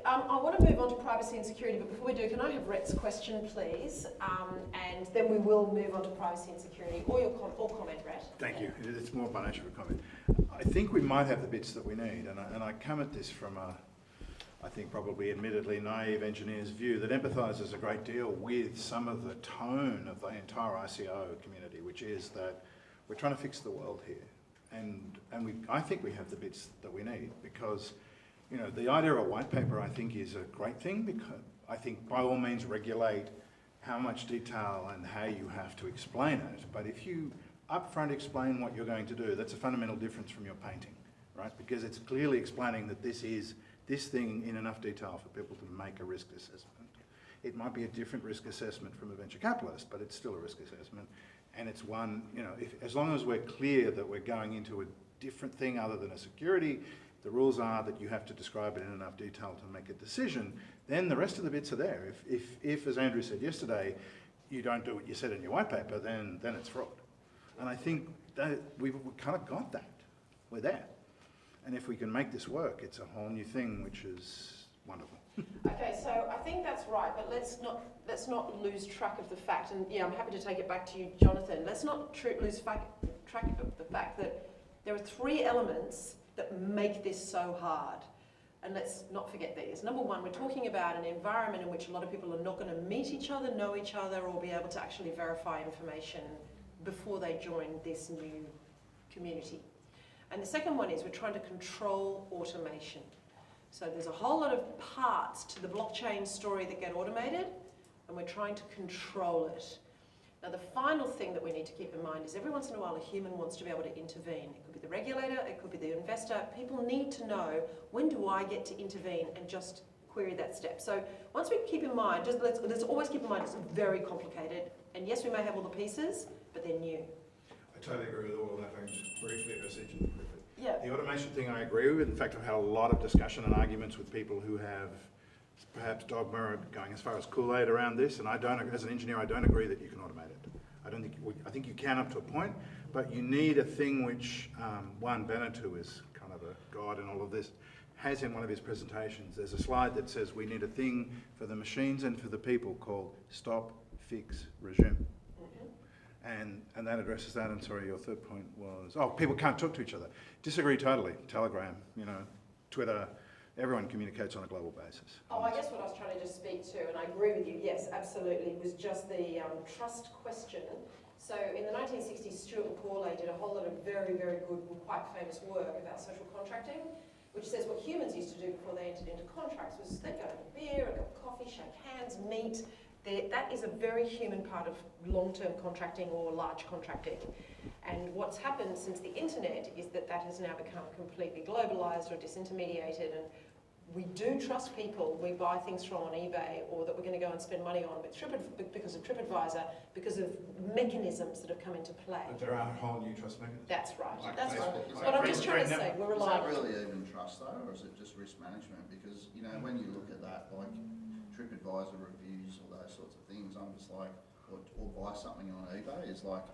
I want to move on to privacy and security, but before we do, can I have Rhett's question, please? And then we will move on to privacy and security. Or your comment, Rhett. Thank you. It's more financial comment. I think we might have the bits that we need, and I come at this from a, I think probably admittedly naive engineer's view that empathises a great deal with some of the tone of the entire ICO community, which is that we're trying to fix the world here. And I think we have the bits that we need, because you know, the idea of a white paper, I think, is a great thing, because I think by all means regulate how much detail and how you have to explain it. But if you upfront explain what you're going to do, that's a fundamental difference from your painting, right? Because it's clearly explaining that this is this thing in enough detail for people to make a risk assessment. It might be a different risk assessment from a venture capitalist, but it's still a risk assessment. And it's one, you know, as long as we're clear that we're going into a different thing other than a security, the rules are that you have to describe it in enough detail to make a decision, then the rest of the bits are there. If as Andrew said yesterday, you don't do what you said in your white paper, then it's fraud. And I think that we've kind of got that. We're there. And if we can make this work, it's a whole new thing, which is wonderful. Okay, so I think that's right, but let's not lose track of the fact, and yeah, I'm happy to take it back to you, Jonathan. Let's not lose track of the fact that there are three elements that make this so hard. And let's not forget these. Number one, we're talking about an environment in which a lot of people are not going to meet each other, know each other, or be able to actually verify information before they join this new community. And the second one is we're trying to control automation. So there's a whole lot of parts to the blockchain story that get automated, and we're trying to control it. Now, the final thing that we need to keep in mind is every once in a while a human wants to be able to intervene. It could be the regulator, it could be the investor. People need to know, when do I get to intervene and just query that step? So once we keep in mind, let's always keep in mind it's very complicated. And yes, we may have all the pieces, but they're new. I totally agree with all of that. I can just briefly address each of them quickly. Yeah. The automation thing I agree with. In fact, I've had a lot of discussion and arguments with people who have perhaps dogma going as far as Kool-Aid around this, and I don't, as an engineer, I don't agree that you can automate it. I think you can up to a point, but you need a thing which, Juan Bennett, who is kind of a god in all of this, has in one of his presentations. There's a slide that says we need a thing for the machines and for the people called stop, fix, resume. And that addresses that. And sorry, your third point was, people can't talk to each other. Disagree totally. Telegram, you know, Twitter, everyone communicates on a global basis. I guess what I was trying to just speak to, and I agree with you, yes, absolutely, was just the trust question. So in the 1960s, Stuart McCauley did a whole lot of very, very good and quite famous work about social contracting, which says what humans used to do before they entered into contracts was they'd go to beer, a cup of coffee, shake hands, meet. That is a very human part of long-term contracting or large contracting. And what's happened since the internet is that has now become completely globalized or disintermediated, and we do trust people we buy things from on eBay or that we're going to go and spend money on because of TripAdvisor, because of mechanisms that have come into play. But there are whole new trust mechanisms. That's right. Like That's right. Facebook. But I'm just trying to say, we're relying. Is that really even trust though, or is it just risk management? Because, you know, when you look at that, like TripAdvisor reviews or those sorts of things, I'm just like, or buy something on eBay is like,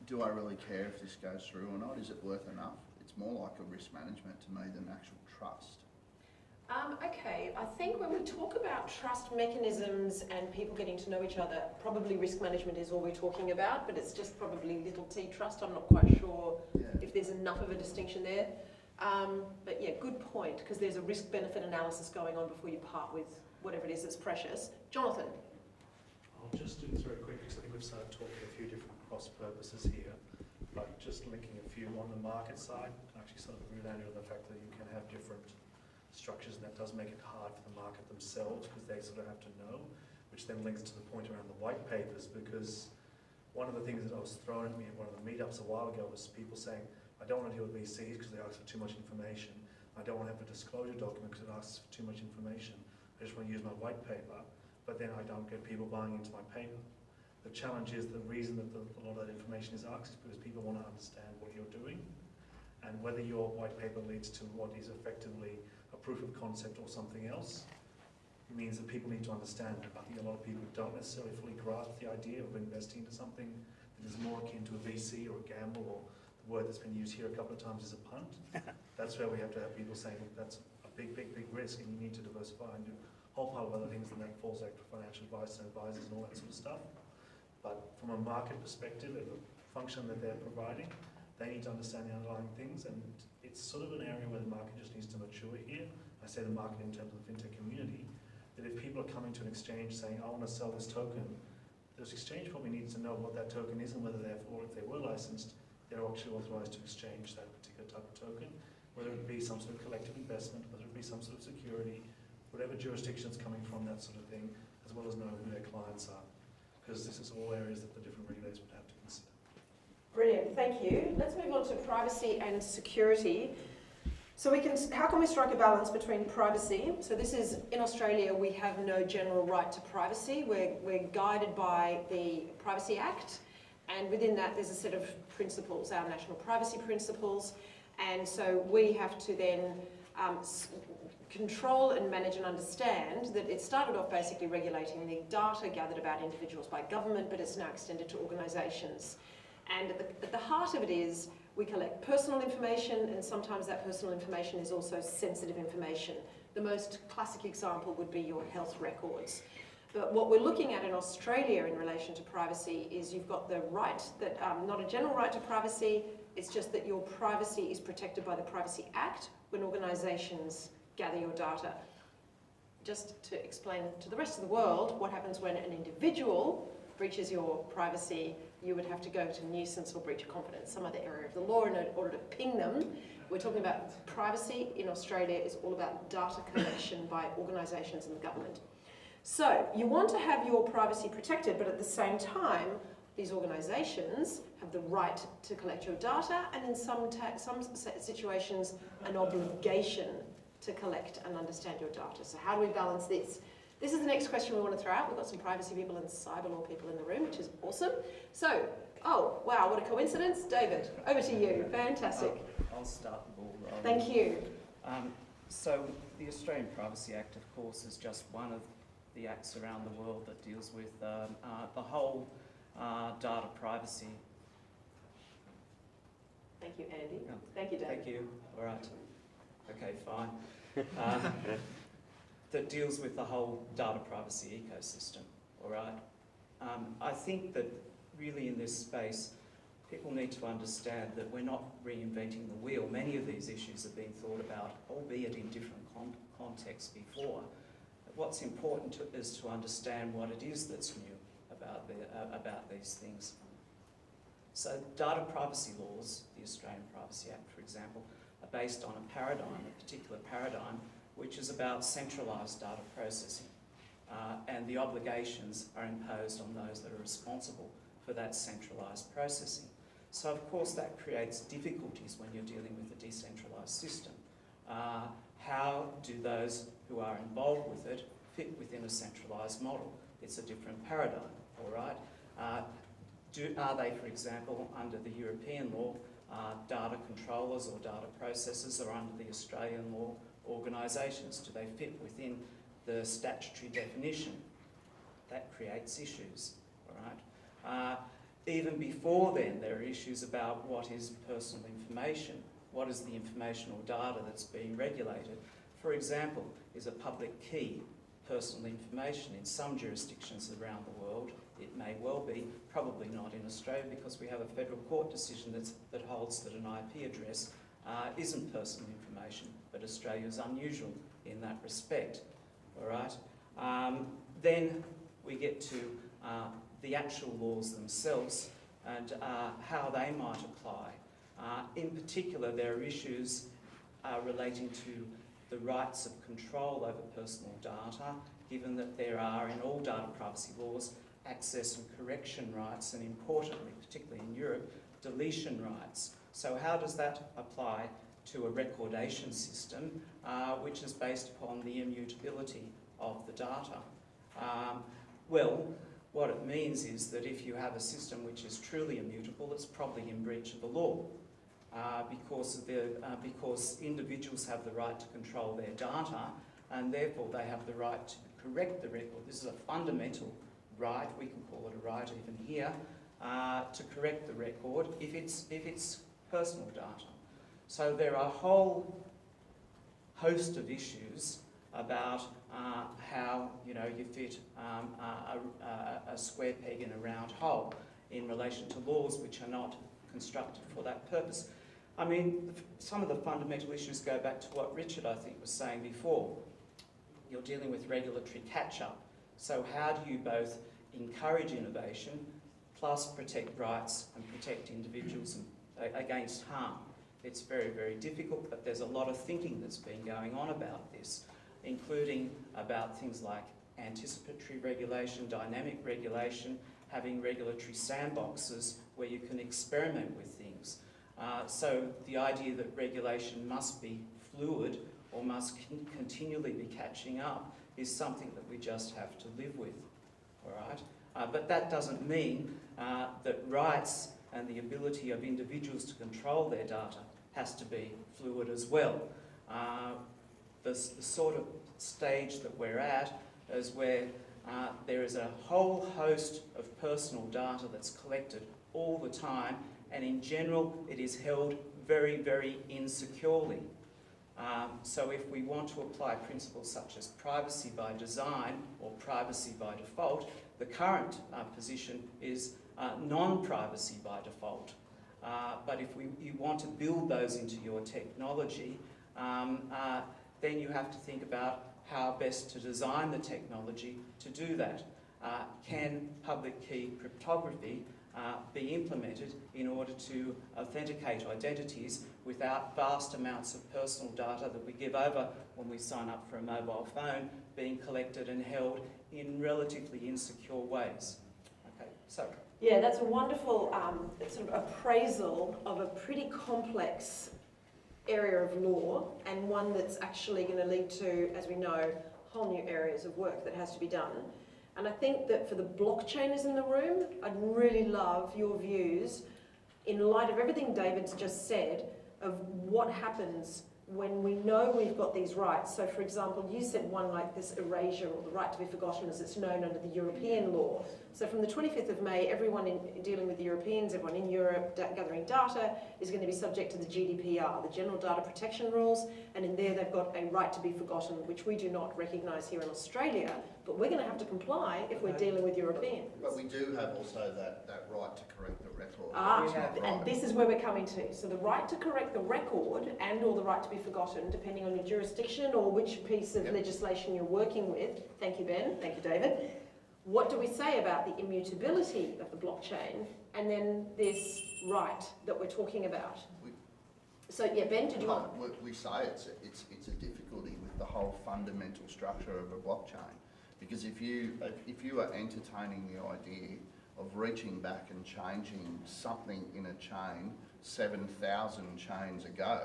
do I really care if this goes through or not? Is it worth enough? It's more like a risk management to me than actual trust. Okay, I think when we talk about trust mechanisms and people getting to know each other, probably risk management is all we're talking about, but it's just probably little t trust. I'm not quite sure if there's enough of a distinction there. But yeah, good point, because there's a risk-benefit analysis going on before you part with whatever it is that's precious. Jonathan? I'll just do this very quick, because I think we've started talking a few different cross-purposes here, but just linking a few on the market side, actually sort of related to the fact that you can have different structures, and that does make it hard for the market themselves, because they sort of have to know, which then links to the point around the white papers, because one of the things that I was thrown at me at one of the meetups a while ago was people saying, I don't want to deal with VCs because they ask for too much information. I don't want to have a disclosure document because it asks for too much information. I just want to use my white paper, but then I don't get people buying into my paper. The challenge is the reason that a lot of that information is asked is because people want to understand what you're doing, and whether your white paper leads to what is effectively a proof of concept or something else means that people need to understand that. I think a lot of people don't necessarily fully grasp the idea of investing into something that is more akin to a VC or a gamble, or the word that's been used here a couple of times is a punt. That's where we have to have people saying, look, that's a big, big, big risk, and you need to diversify and do a whole pile of other things, and that falls back to financial advice and advisors and all that sort of stuff. But from a market perspective, and the function that they're providing, they need to understand the underlying things, and it's sort of an area where the market just needs to mature here. I say the market in terms of the fintech community, that if people are coming to an exchange saying, I want to sell this token, this exchange probably needs to know what that token is, and whether therefore, if they were licensed, they're actually authorized to exchange that particular type of token, whether it be some sort of collective investment, whether it be some sort of security, whatever jurisdiction it's coming from, that sort of thing, as well as knowing who their clients are. Because this is all areas that the different regulators would have to consider. Brilliant, thank you. Let's move on to privacy and security. So how can we strike a balance between privacy? So this is, in Australia, we have no general right to privacy. We're guided by the Privacy Act, and within that there's a set of principles, our national privacy principles, and so we have to then control and manage and understand that it started off basically regulating the data gathered about individuals by government, but it's now extended to organisations. And at the heart of it is we collect personal information, and sometimes that personal information is also sensitive information. The most classic example would be your health records. But what we're looking at in Australia in relation to privacy is you've got the right, that not a general right to privacy, it's just that your privacy is protected by the Privacy Act when organisations gather your data. Just to explain to the rest of the world what happens when an individual breaches your privacy, you would have to go to nuisance or breach of confidence, some other area of the law, in order to ping them. We're talking about privacy in Australia is all about data collection by organisations and the government. So you want to have your privacy protected, but at the same time, these organisations have the right to collect your data, and in some situations, an obligation to collect and understand your data. So how do we balance this? This is the next question we want to throw out. We've got some privacy people and cyber law people in the room, which is awesome. So, oh, wow, what a coincidence. David, over to you. Fantastic. I'll start the ball rolling. Thank you. So the Australian Privacy Act, of course, is just one of the acts around the world that deals with the whole data privacy. Thank you, Andy. Yeah. Thank you, David. Thank you. All right. Okay, fine. That deals with the whole data privacy ecosystem, all right? I think that really in this space, people need to understand that we're not reinventing the wheel. Many of these issues have been thought about, albeit in different contexts before. What's important is to understand what it is that's new about these things. So data privacy laws, the Australian Privacy Act, for example, are based on a paradigm, a particular paradigm, which is about centralised data processing. And the obligations are imposed on those that are responsible for that centralised processing. So of course that creates difficulties when you're dealing with a decentralised system. How do those who are involved with it fit within a centralised model? It's a different paradigm, all right? Are they, for example, under the European law, data controllers or data processors, or under the Australian law, organisations? Do they fit within the statutory definition? That creates issues, all right? Even before then, there are issues about what is personal information, what is the information or data that's being regulated. For example, is a public key personal information in some jurisdictions around the world? It may well be, probably not in Australia, because we have a federal court decision that holds that an IP address isn't personal information, but Australia is unusual in that respect. All right. Then we get to the actual laws themselves and how they might apply. In particular, there are issues relating to the rights of control over personal data, given that there are in all data privacy laws access and correction rights, and importantly, particularly in Europe, deletion rights. So how does that apply to a recordation system which is based upon the immutability of the data? Well, what it means is that if you have a system which is truly immutable, it's probably in breach of the law because individuals have the right to control their data, and therefore they have the right to correct the record. This is a fundamental right, we can call it a right even here, to correct the record if it's personal data. So there are a whole host of issues about how you fit a square peg in a round hole in relation to laws which are not constructed for that purpose. I mean, some of the fundamental issues go back to what Richard, I think, was saying before. You're dealing with regulatory catch-up. So how do you both encourage innovation plus protect rights and protect individuals against harm? It's very, very difficult, but there's a lot of thinking that's been going on about this, including about things like anticipatory regulation, dynamic regulation, having regulatory sandboxes where you can experiment with things. So the idea that regulation must be fluid or must continually be catching up is something that we just have to live with, all right? But that doesn't mean that rights and the ability of individuals to control their data has to be fluid as well. The sort of stage that we're at is where there is a whole host of personal data that's collected all the time, and in general it is held very, very insecurely. So if we want to apply principles such as privacy by design or privacy by default, the current position is non-privacy by default. But if you want to build those into your technology, then you have to think about how best to design the technology to do that. Can public key cryptography be implemented in order to authenticate identities without vast amounts of personal data that we give over when we sign up for a mobile phone being collected and held in relatively insecure ways? Okay, so. Yeah, that's a wonderful sort of appraisal of a pretty complex area of law, and one that's actually going to lead to, as we know, whole new areas of work that has to be done. And I think that for the blockchainers in the room, I'd really love your views in light of everything David's just said of what happens when we know we've got these rights. So for example, you said one like this erasure, or the right to be forgotten as it's known under the European law. So from the 25th of May, everyone dealing with the Europeans, everyone in Europe gathering data is going to be subject to the GDPR, the General Data Protection Rules, and in there they've got a right to be forgotten, which we do not recognise here in Australia, but we're going to have to comply if we're dealing with Europeans. But we do have also that right to correct the record. And this is where we're coming to. So the right to correct the record and or the right to be forgotten, depending on your jurisdiction or which piece of legislation you're working with. Thank you, Ben. Thank you, David. What do we say about the immutability of the blockchain and then this right that we're talking about? So yeah, Ben, did you want? We say it's a difficulty with the whole fundamental structure of a blockchain, because if you are entertaining the idea of reaching back and changing something in a chain 7,000 chains ago,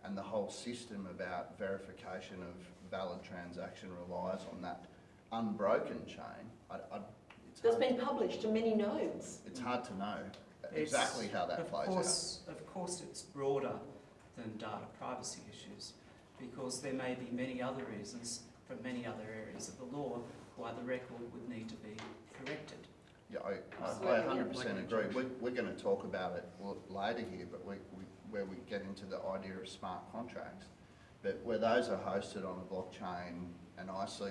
and the whole system about verification of valid transaction relies on that unbroken chain, that's been published to many nodes. It's hard to know exactly how that plays out. Of course it's broader than data privacy issues, because there may be many other reasons from many other areas of the law why the record would need to be corrected. Yeah, I 100% agree. We're going to talk about it later here, but where we get into the idea of smart contracts, but where those are hosted on a blockchain, and I see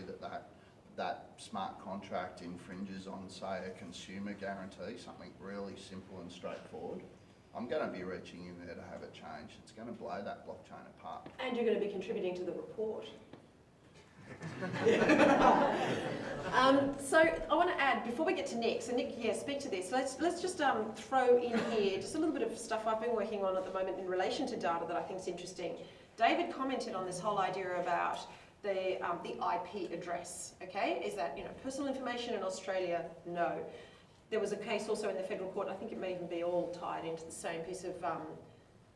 that smart contract infringes on, say, a consumer guarantee, something really simple and straightforward, I'm going to be reaching in there to have it changed. It's going to blow that blockchain apart. And you're going to be contributing to the report. So I want to add, before we get to Nick, so Nick, yeah, speak to this. Let's just throw in here just a little bit of stuff I've been working on at the moment in relation to data that I think is interesting. David commented on this whole idea about the IP address, okay? Is that, personal information in Australia? No. There was a case also in the federal court, I think it may even be all tied into the same piece of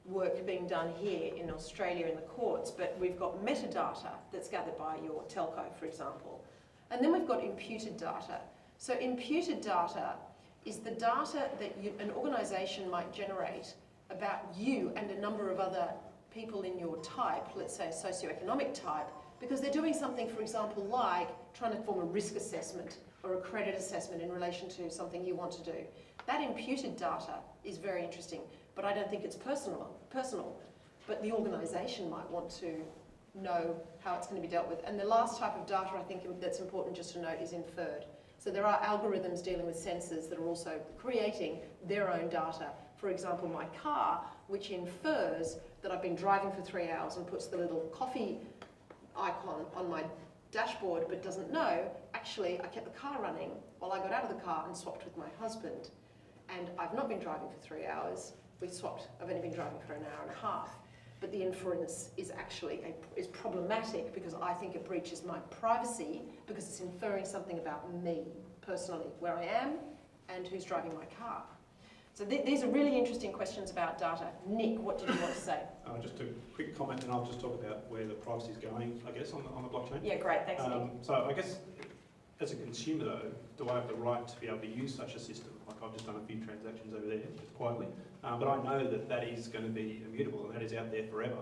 work being done here in Australia in the courts, but we've got metadata that's gathered by your telco, for example. And then we've got imputed data. So imputed data is the data that an organisation might generate about you and a number of other people in your type, let's say a socioeconomic type, because they're doing something, for example, like trying to form a risk assessment or a credit assessment in relation to something you want to do. That imputed data is very interesting, but I don't think it's personal. But the organisation might want to know how it's going to be dealt with. And the last type of data I think that's important just to note is inferred. So there are algorithms dealing with sensors that are also creating their own data. For example, my car, which infers that I've been driving for 3 hours and puts the little coffee icon on my dashboard but doesn't know, actually I kept the car running while I got out of the car and swapped with my husband. And I've not been driving for 3 hours, we swapped, I've only been driving for an hour and a half. But the inference is actually is problematic because I think it breaches my privacy because it's inferring something about me personally, where I am and who's driving my car. So these are really interesting questions about data. Nick, what did you want to say? Just a quick comment, and I'll just talk about where the privacy is going, I guess, on the blockchain. Yeah, great, thanks, Nick. So I guess, as a consumer though, do I have the right to be able to use such a system? Like I've just done a few transactions over there, just quietly, but I know that that is going to be immutable and that is out there forever.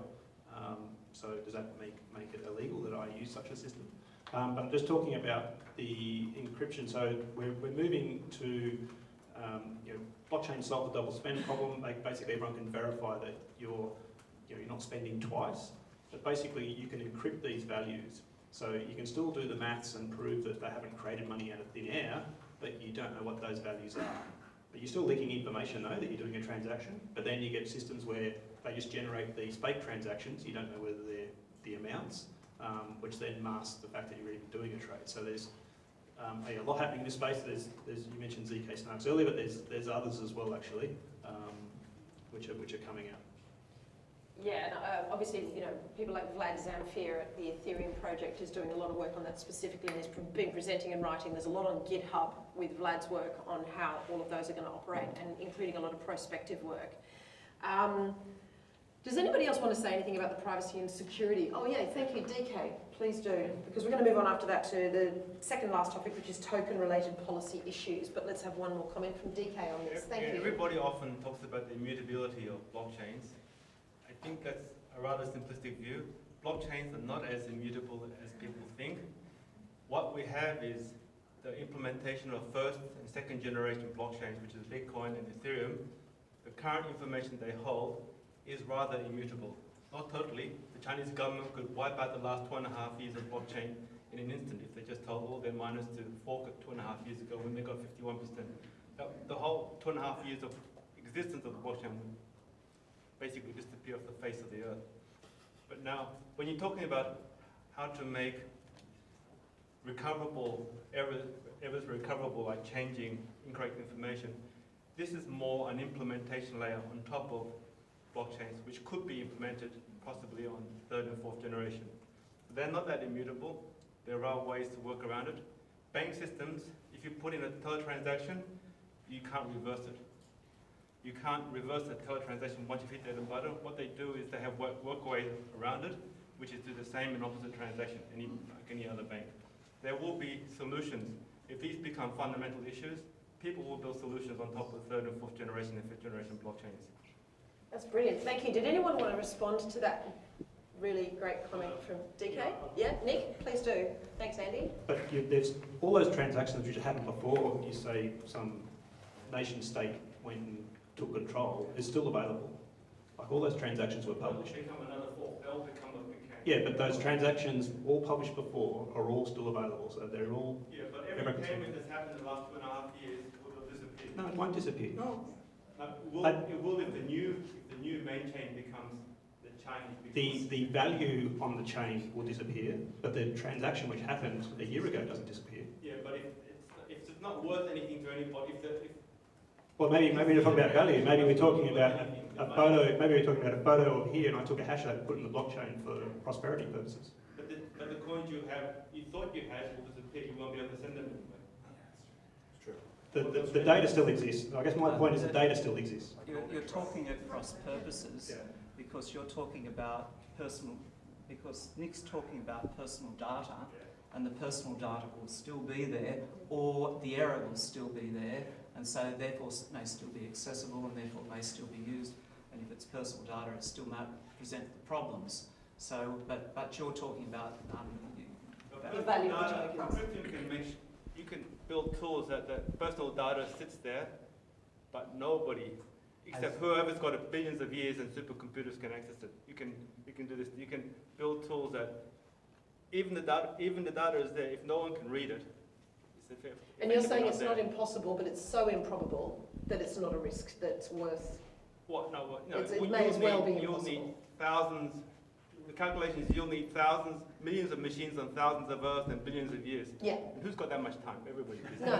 So does that make it illegal that I use such a system? But I'm just talking about the encryption. So we're moving to blockchain solve the double spend problem. Basically, everyone can verify that you're not spending twice. But basically, you can encrypt these values. So you can still do the maths and prove that they haven't created money out of thin air, but you don't know what those values are. But you're still leaking information, though, that you're doing a transaction. But then you get systems where they just generate these fake transactions. You don't know whether they're the amounts, which then masks the fact that you're even doing a trade. So there's a lot happening in this space. There's you mentioned ZK snarks earlier, but there's others as well, actually, which are coming out. Yeah, and obviously, people like Vlad Zamfir at the Ethereum project is doing a lot of work on that specifically and has been presenting and writing. There's a lot on GitHub with Vlad's work on how all of those are going to operate and including a lot of prospective work. Does anybody else want to say anything about the privacy and security? Oh yeah, thank you, DK, please do. Because we're going to move on after that to the second last topic, which is token-related policy issues. But let's have one more comment from DK on this. Thank you. Everybody often talks about the immutability of blockchains. I think that's a rather simplistic view. Blockchains are not as immutable as people think. What we have is the implementation of first and second generation blockchains, which is Bitcoin and Ethereum. The current information they hold is rather immutable. Not totally. The Chinese government could wipe out the last 2.5 years of blockchain in an instant if they just told all their miners to fork it 2.5 years ago when they got 51%. The whole 2.5 years of existence of the blockchain would basically disappear off the face of the earth. But now, when you're talking about how to make recoverable errors recoverable, like changing incorrect information, this is more an implementation layer on top of blockchains, which could be implemented possibly on third and fourth generation. They're not that immutable. There are ways to work around it. Bank systems, if you put in a teletransaction, you can't reverse it. You can't reverse a teletransaction once you hit that button. What they do is they have workaways around it, which is do the same in opposite transaction, like any other bank. There will be solutions. If these become fundamental issues, people will build solutions on top of third and fourth generation and fifth generation blockchains. That's brilliant. Thank you. Did anyone want to respond to that really great comment from DK? Yeah, Nick, please do. Thanks, Andy. But there's all those transactions which happened before you say some nation state went and took control is still available. Like all those transactions were published. They'll become another fork. They'll become a Yeah, but those transactions all published before are all still available, so they're all... Yeah, but every payment that's happened in the last 2.5 years will disappear. No, it won't disappear. No. It will if the new main chain becomes the Chinese. The value on the chain will disappear, but the transaction which happened a year ago doesn't disappear. Yeah, but if it's not worth anything to anybody, Well, maybe we're talking about value. Maybe we're talking about a photo. Maybe we're talking about a photo of here, and I took a hash of that and put it in the blockchain for prosperity purposes. But the coins you thought you had will disappear. You won't be able to send them anyway. The data still exists. I guess my point is the data still exists. You're talking at cross purposes because you're talking about because Nick's talking about personal data, and the personal data will still be there, or the error will still be there, and so therefore may still be accessible and therefore may still be used. And if it's personal data, it still might present the problems. So, but you're talking about the value of the tokens. You can build tools that the personal data sits there, but nobody, except whoever's got billions of years and supercomputers can access it. You can do this. You can build tools that even the data is there. If no one can read it, it's and you're saying it's not impossible, but it's so improbable that it's not a risk that's worth. What? No. It may as well be impossible. You'll need thousands. The calculation is you'll need thousands, millions of machines on thousands of Earths and billions of years. Yeah. And who's got that much time? Everybody. No.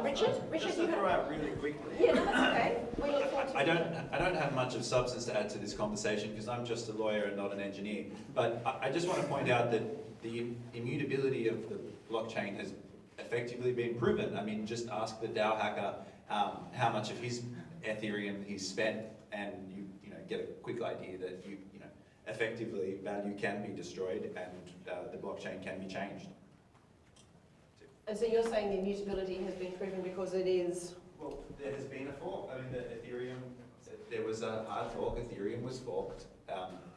Richard, just to throw out really quickly. Yeah, no, that's okay. We look forward to I don't have much of substance to add to this conversation because I'm just a lawyer and not an engineer. But I just want to point out that the immutability of the blockchain has effectively been proven. I mean, just ask the DAO hacker how much of his Ethereum he's spent, and you get a quick idea that effectively value can be destroyed and the blockchain can be changed. And so you're saying the immutability has been proven because it is... Well, there has been a fork. I mean, the Ethereum, there was a hard fork, Ethereum was forked,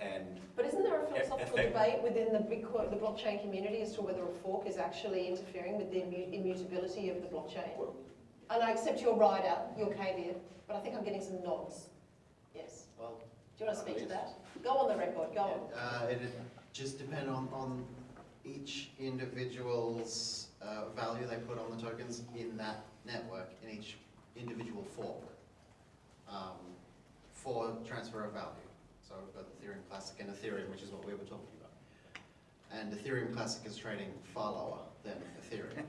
and... But isn't there a philosophical debate within the blockchain community as to whether a fork is actually interfering with the immutability of the blockchain? And I accept your rider, your caveat, but I think I'm getting some nods. Yes. Well, do you want to speak to that? Go on the record, go on. It just depends on each individual's value they put on the tokens in that network, in each individual fork, for transfer of value. So we've got Ethereum Classic and Ethereum, which is what we were talking about. And Ethereum Classic is trading far lower than Ethereum.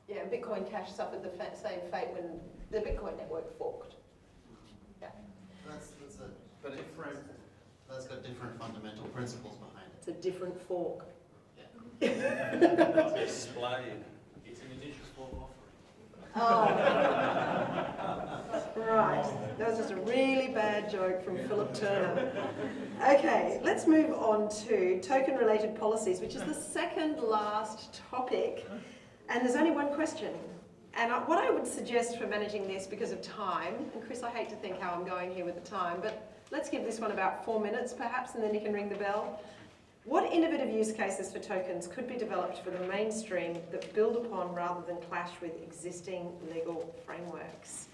Yeah, Bitcoin Cash suffered the same fate when the Bitcoin network forked. Yeah. That's got different fundamental principles behind it. It's a different fork. Display. It's an initial form offering. Oh. Right. That was just a really bad joke from Philip Turner. Okay, let's move on to token-related policies, which is the second last topic. And there's only one question. And what I would suggest for managing this because of time, and Chris, I hate to think how I'm going here with the time, but let's give this one about 4 minutes perhaps, and then you can ring the bell. What innovative use cases for tokens could be developed for the mainstream that build upon rather than clash with existing legal frameworks?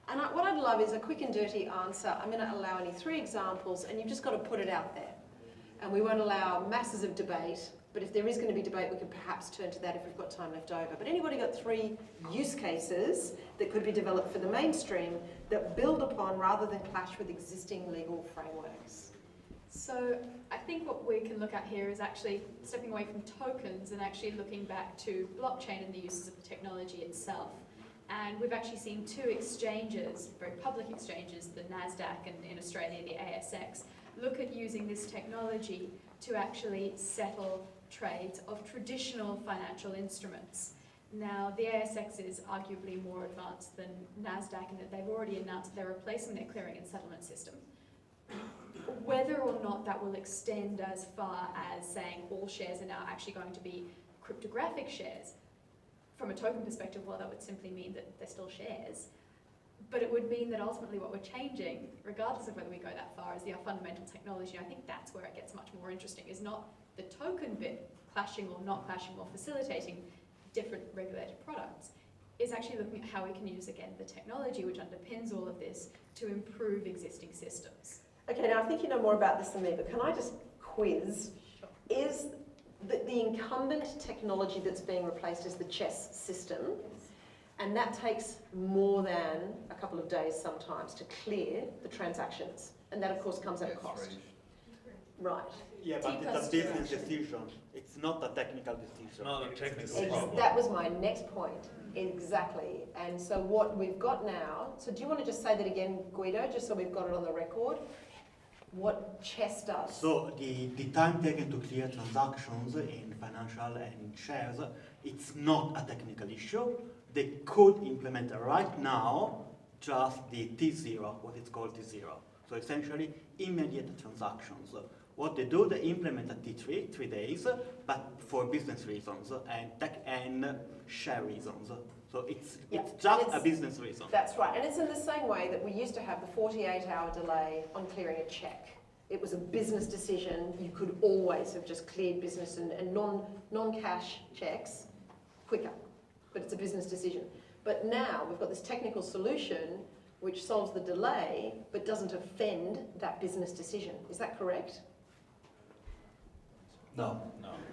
And what I'd love is a quick and dirty answer. I'm going to allow only 3 examples, and you've just got to put it out there. And we won't allow masses of debate, but if there is going to be debate, we could perhaps turn to that if we've got time left over. But anybody got 3 use cases that could be developed for the mainstream that build upon rather than clash with existing legal frameworks? So I think what we can look at here is actually stepping away from tokens and actually looking back to blockchain and the uses of the technology itself. And we've actually seen 2 exchanges, very public exchanges, the NASDAQ and in Australia the ASX, look at using this technology to actually settle trades of traditional financial instruments. Now, the ASX is arguably more advanced than NASDAQ in that they've already announced that they're replacing their clearing and settlement system. Whether or not that will extend as far as saying all shares are now actually going to be cryptographic shares, from a token perspective, well, that would simply mean that they're still shares. But it would mean that ultimately what we're changing, regardless of whether we go that far, is our fundamental technology. I think that's where it gets much more interesting, is not the token bit clashing or not clashing or facilitating different regulated products, is actually looking at how we can use, again, the technology which underpins all of this to improve existing systems. Okay, now I think you know more about this than me, but can I just quiz? Is the incumbent technology that's being replaced is the CHESS system, and that takes more than a couple of days sometimes to clear the transactions, and that of course comes at a cost. Right. Yeah, but it's a business decision. It's not a technical decision. Not a technical problem. That was my next point. Exactly. And so what we've got now, so do you want to just say that again, Guido, just so we've got it on the record? What CHESS does? So the time taken to clear transactions in financial and in shares, it's not a technical issue. They could implement right now just the T0, what is called T0. So essentially immediate transactions. What they do, they implement a T3, 3 days, but for business reasons and share reasons. So it's just a business reason. That's right, and it's in the same way that we used to have the 48-hour delay on clearing a cheque. It was a business decision. You could always have just cleared business and non-cash checks quicker, but it's a business decision. But now we've got this technical solution which solves the delay but doesn't offend that business decision. Is that correct? No.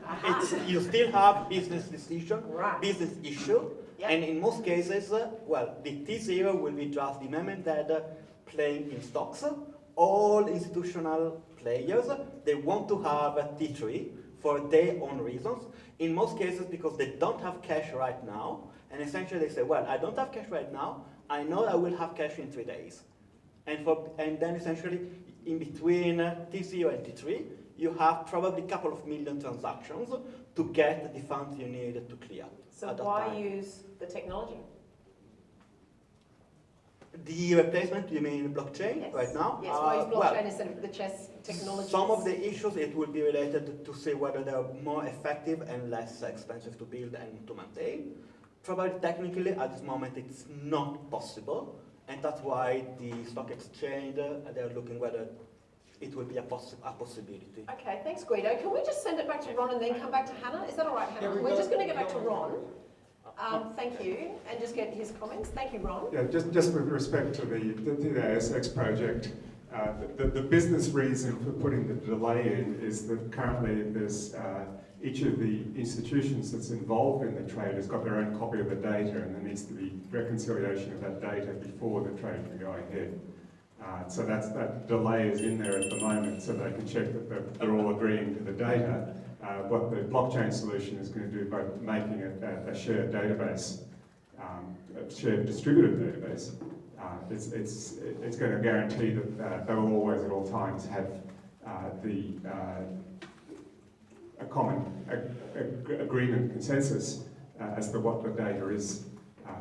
Aha. You still have business decision, right. Business issue, yep. And in most cases, the T0 will be just the mom and dad playing in stocks. All institutional players, they want to have a T3 for their own reasons. In most cases, because they don't have cash right now, and essentially they say, well, I don't have cash right now, I know I will have cash in 3 days. And then essentially, in between T0 and T3, you have probably a couple of million transactions to get the funds you need to clear. So why use the technology? The replacement, you mean blockchain right now? Yes, why use blockchain instead of the CHESS technology? Some of the issues, it will be related to see whether they're more effective and less expensive to build and to maintain. Probably technically, at this moment, it's not possible. And that's why the stock exchange, they're looking whether it will be a possibility. Okay, thanks Guido. Can we just send it back to Ron and then come back to Hannah? Is that all right, Hannah? We're just going to go back to Ron. Thank you, and just get his comments. Thank you, Ron. Yeah, just with respect to the ASX project, the business reason for putting the delay in is that currently there's each of the institutions that's involved in the trade has got their own copy of the data, and there needs to be reconciliation of that data before the trade can go ahead. So that delay is in there at the moment, so they can check that they're all agreeing to the data. What the blockchain solution is going to do by making it a shared database, a shared distributed database, it's going to guarantee that they will always at all times have a common agreement, consensus as to what the data is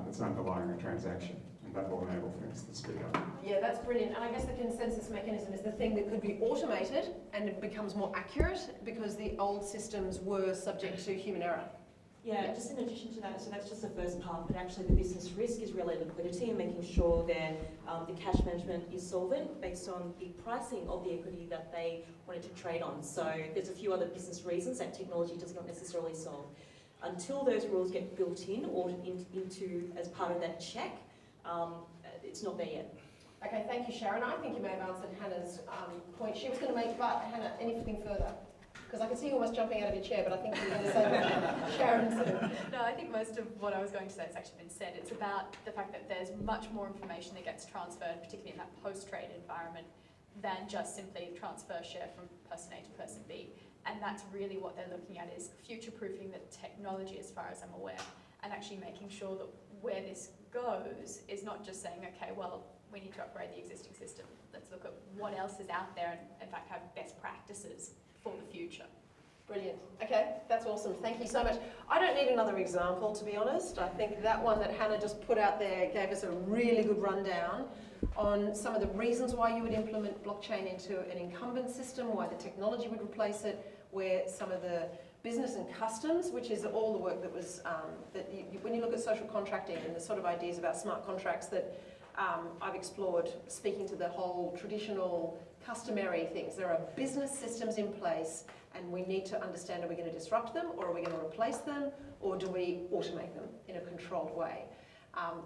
that's underlying a transaction. That will enable things to speed up. Yeah, that's brilliant. And I guess the consensus mechanism is the thing that could be automated and it becomes more accurate because the old systems were subject to human error. Yeah, just in addition to that, so that's just the first part, but actually the business risk is really liquidity and making sure that the cash management is solvent based on the pricing of the equity that they wanted to trade on. So there's a few other business reasons that technology does not necessarily solve. Until those rules get built in or into as part of that check, it's not there yet. Okay, thank you, Sharon. I think you may have answered Hannah's point she was going to make, but Hannah, anything further? Because I can see you almost jumping out of your chair, but I think you were going to say what Sharon said. No, I think most of what I was going to say has actually been said. It's about the fact that there's much more information that gets transferred, particularly in that post-trade environment, than just simply transfer share from person A to person B. And that's really what they're looking at, is future-proofing the technology, as far as I'm aware, and actually making sure that where this goes is not just saying, okay, well, we need to upgrade the existing system. Let's look at what else is out there and, in fact, have best practices for the future. Brilliant. Okay, that's awesome. Thank you so much. I don't need another example, to be honest. I think that one that Hannah just put out there gave us a really good rundown on some of the reasons why you would implement blockchain into an incumbent system, why the technology would replace it, where some of the business and customs, which is all the work that was, when you look at social contracting and the sort of ideas about smart contracts that I've explored, speaking to the whole traditional customary things. There are business systems in place and we need to understand, are we going to disrupt them or are we going to replace them or do we automate them in a controlled way?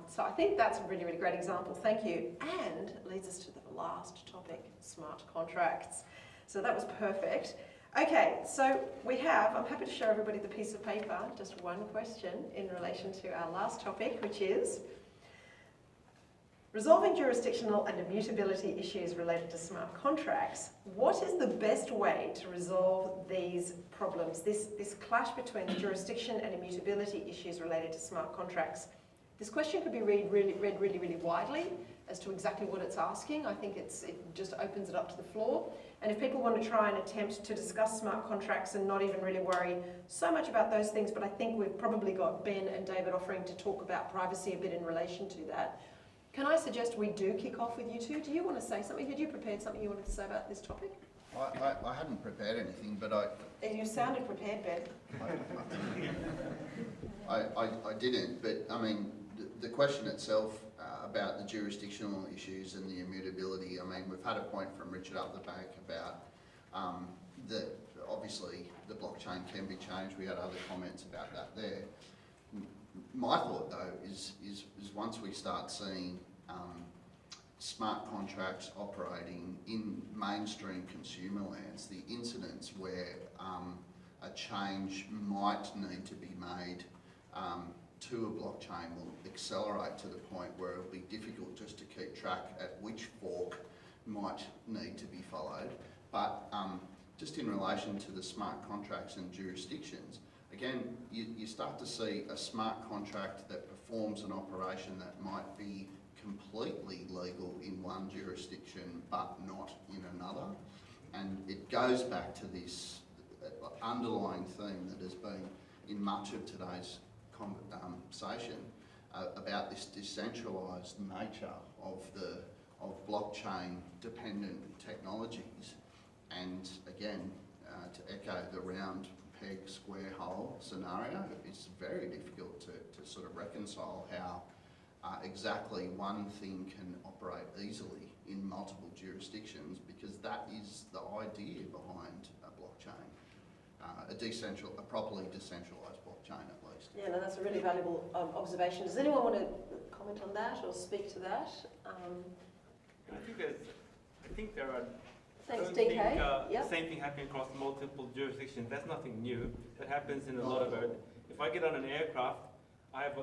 So I think that's a really, really great example. Thank you. And it leads us to the last topic, smart contracts. So that was perfect. Okay, so I'm happy to show everybody the piece of paper, just one question in relation to our last topic, which is resolving jurisdictional and immutability issues related to smart contracts. What is the best way to resolve these problems, this clash between the jurisdiction and immutability issues related to smart contracts? This question could be read really widely as to exactly what it's asking. I think it just opens it up to the floor. And if people want to try and attempt to discuss smart contracts and not even really worry so much about those things, but I think we've probably got Ben and David offering to talk about privacy a bit in relation to that. Can I suggest we do kick off with you two? Do you want to say something? Had you prepared something you wanted to say about this topic? I hadn't prepared anything, but You sounded prepared, Ben. I didn't, but I mean, the question itself about the jurisdictional issues and the immutability, I mean, we've had a point from Richard up the back about that obviously the blockchain can be changed. We had other comments about that there. My thought though is once we start seeing smart contracts operating in mainstream consumer lands, the incidents where a change might need to be made to a blockchain will accelerate to the point where it'll be difficult just to keep track at which fork might need to be followed. But just in relation to the smart contracts and jurisdictions, again, you start to see a smart contract that performs an operation that might be completely legal in one jurisdiction but not in another. And it goes back to this underlying theme that has been in much of today's conversation about this decentralised nature of blockchain dependent technologies. And again, to echo the round peg square hole scenario, it's very difficult to sort of reconcile how exactly one thing can operate easily in multiple jurisdictions, because that is the idea behind a blockchain, a properly decentralised blockchain at least. Yeah, no, that's a really valuable observation. Does anyone want to comment on that or speak to that? I think there are. Thanks, I don't DK. think Yep. the same thing happening across multiple jurisdictions. That's nothing new. That happens in a lot of it. If I get on an aircraft, I have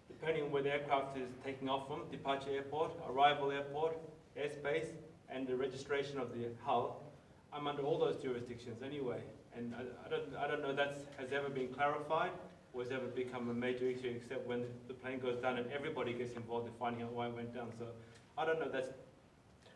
depending on where the aircraft is taking off from, departure airport, arrival airport, airspace, and the registration of the hull, I'm under all those jurisdictions anyway. And I don't know that has ever been clarified or has ever become a major issue, except when the plane goes down and everybody gets involved in finding out why it went down. So I don't know.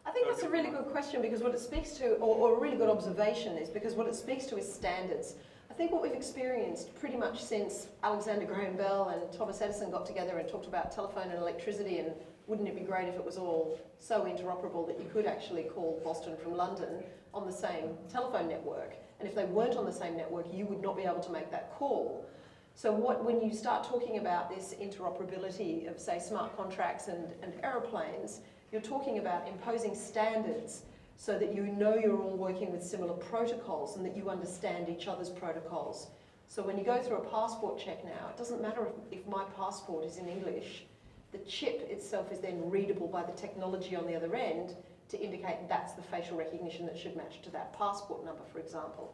I think that's a really good question, because what it speaks to, or a really good observation, is because what it speaks to is standards. I think what we've experienced pretty much since Alexander Graham Bell and Thomas Edison got together and talked about telephone and electricity, and wouldn't it be great if it was all so interoperable that you could actually call Boston from London on the same telephone network, and if they weren't on the same network you would not be able to make that call. So when you start talking about this interoperability of, say, smart contracts and aeroplanes, you're talking about imposing standards so that you know you're all working with similar protocols and that you understand each other's protocols. So when you go through a passport check now, it doesn't matter if my passport is in English, the chip itself is then readable by the technology on the other end to indicate that's the facial recognition that should match to that passport number, for example.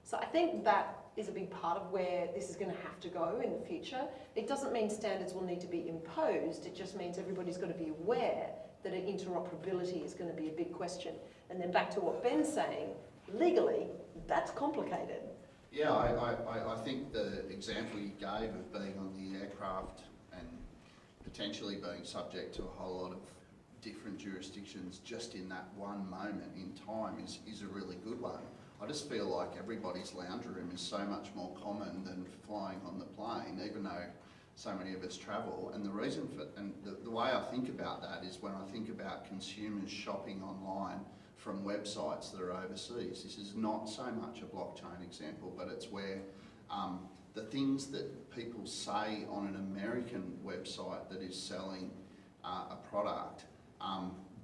So I think that is a big part of where this is going to have to go in the future. It doesn't mean standards will need to be imposed, it just means everybody's got to be aware that interoperability is going to be a big question. And then back to what Ben's saying, legally, that's complicated. Yeah, I think the example you gave of being on the aircraft and potentially being subject to a whole lot of different jurisdictions just in that one moment in time is a really good one. I just feel like everybody's lounge room is so much more common than flying on the plane, even though so many of us travel. And the reason for, and the way I think about that is when I think about consumers shopping online from websites that are overseas. This is not so much a blockchain example, but it's where the things that people say on an American website that is selling a product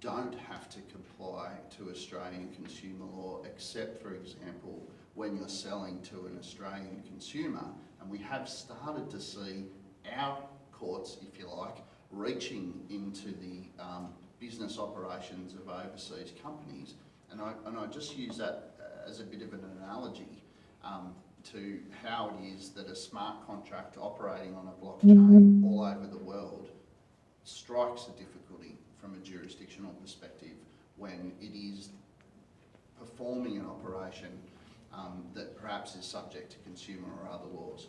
don't have to comply to Australian consumer law, except, for example, when you're selling to an Australian consumer. And we have started to see our courts, if you like, reaching into the business operations of overseas companies. And I just use that as a bit of an analogy to how it is that a smart contract operating on a blockchain all over the world strikes a difficulty from a jurisdictional perspective when it is performing an operation that perhaps is subject to consumer or other laws.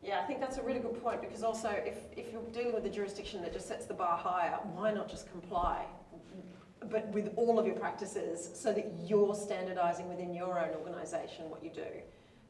Yeah, I think that's a really good point, because also if you're dealing with a jurisdiction that just sets the bar higher, why not just comply, but with all of your practices, so that you're standardising within your own organisation what you do.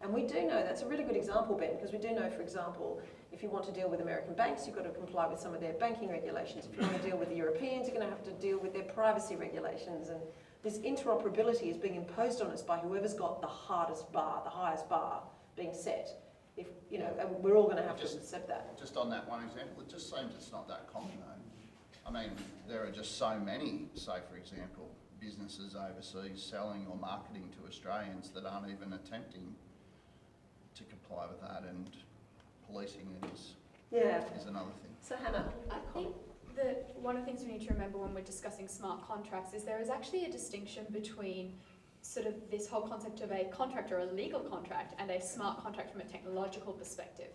And we do know, that's a really good example, Ben, because we do know, for example, if you want to deal with American banks, you've got to comply with some of their banking regulations. If you want to deal with the Europeans, you're going to have to deal with their privacy regulations. And this interoperability is being imposed on us by whoever's got the hardest bar, the highest bar being set. If, you know, and we're all going to have to accept that. Just on that one example, it just seems it's not that common though. I mean, there are just so many, say for example, businesses overseas selling or marketing to Australians that aren't even attempting to comply with that, and policing it is another thing. So Hannah, I think that one of the things we need to remember when we're discussing smart contracts is there is actually a distinction between sort of this whole concept of a contract or a legal contract and a smart contract from a technological perspective.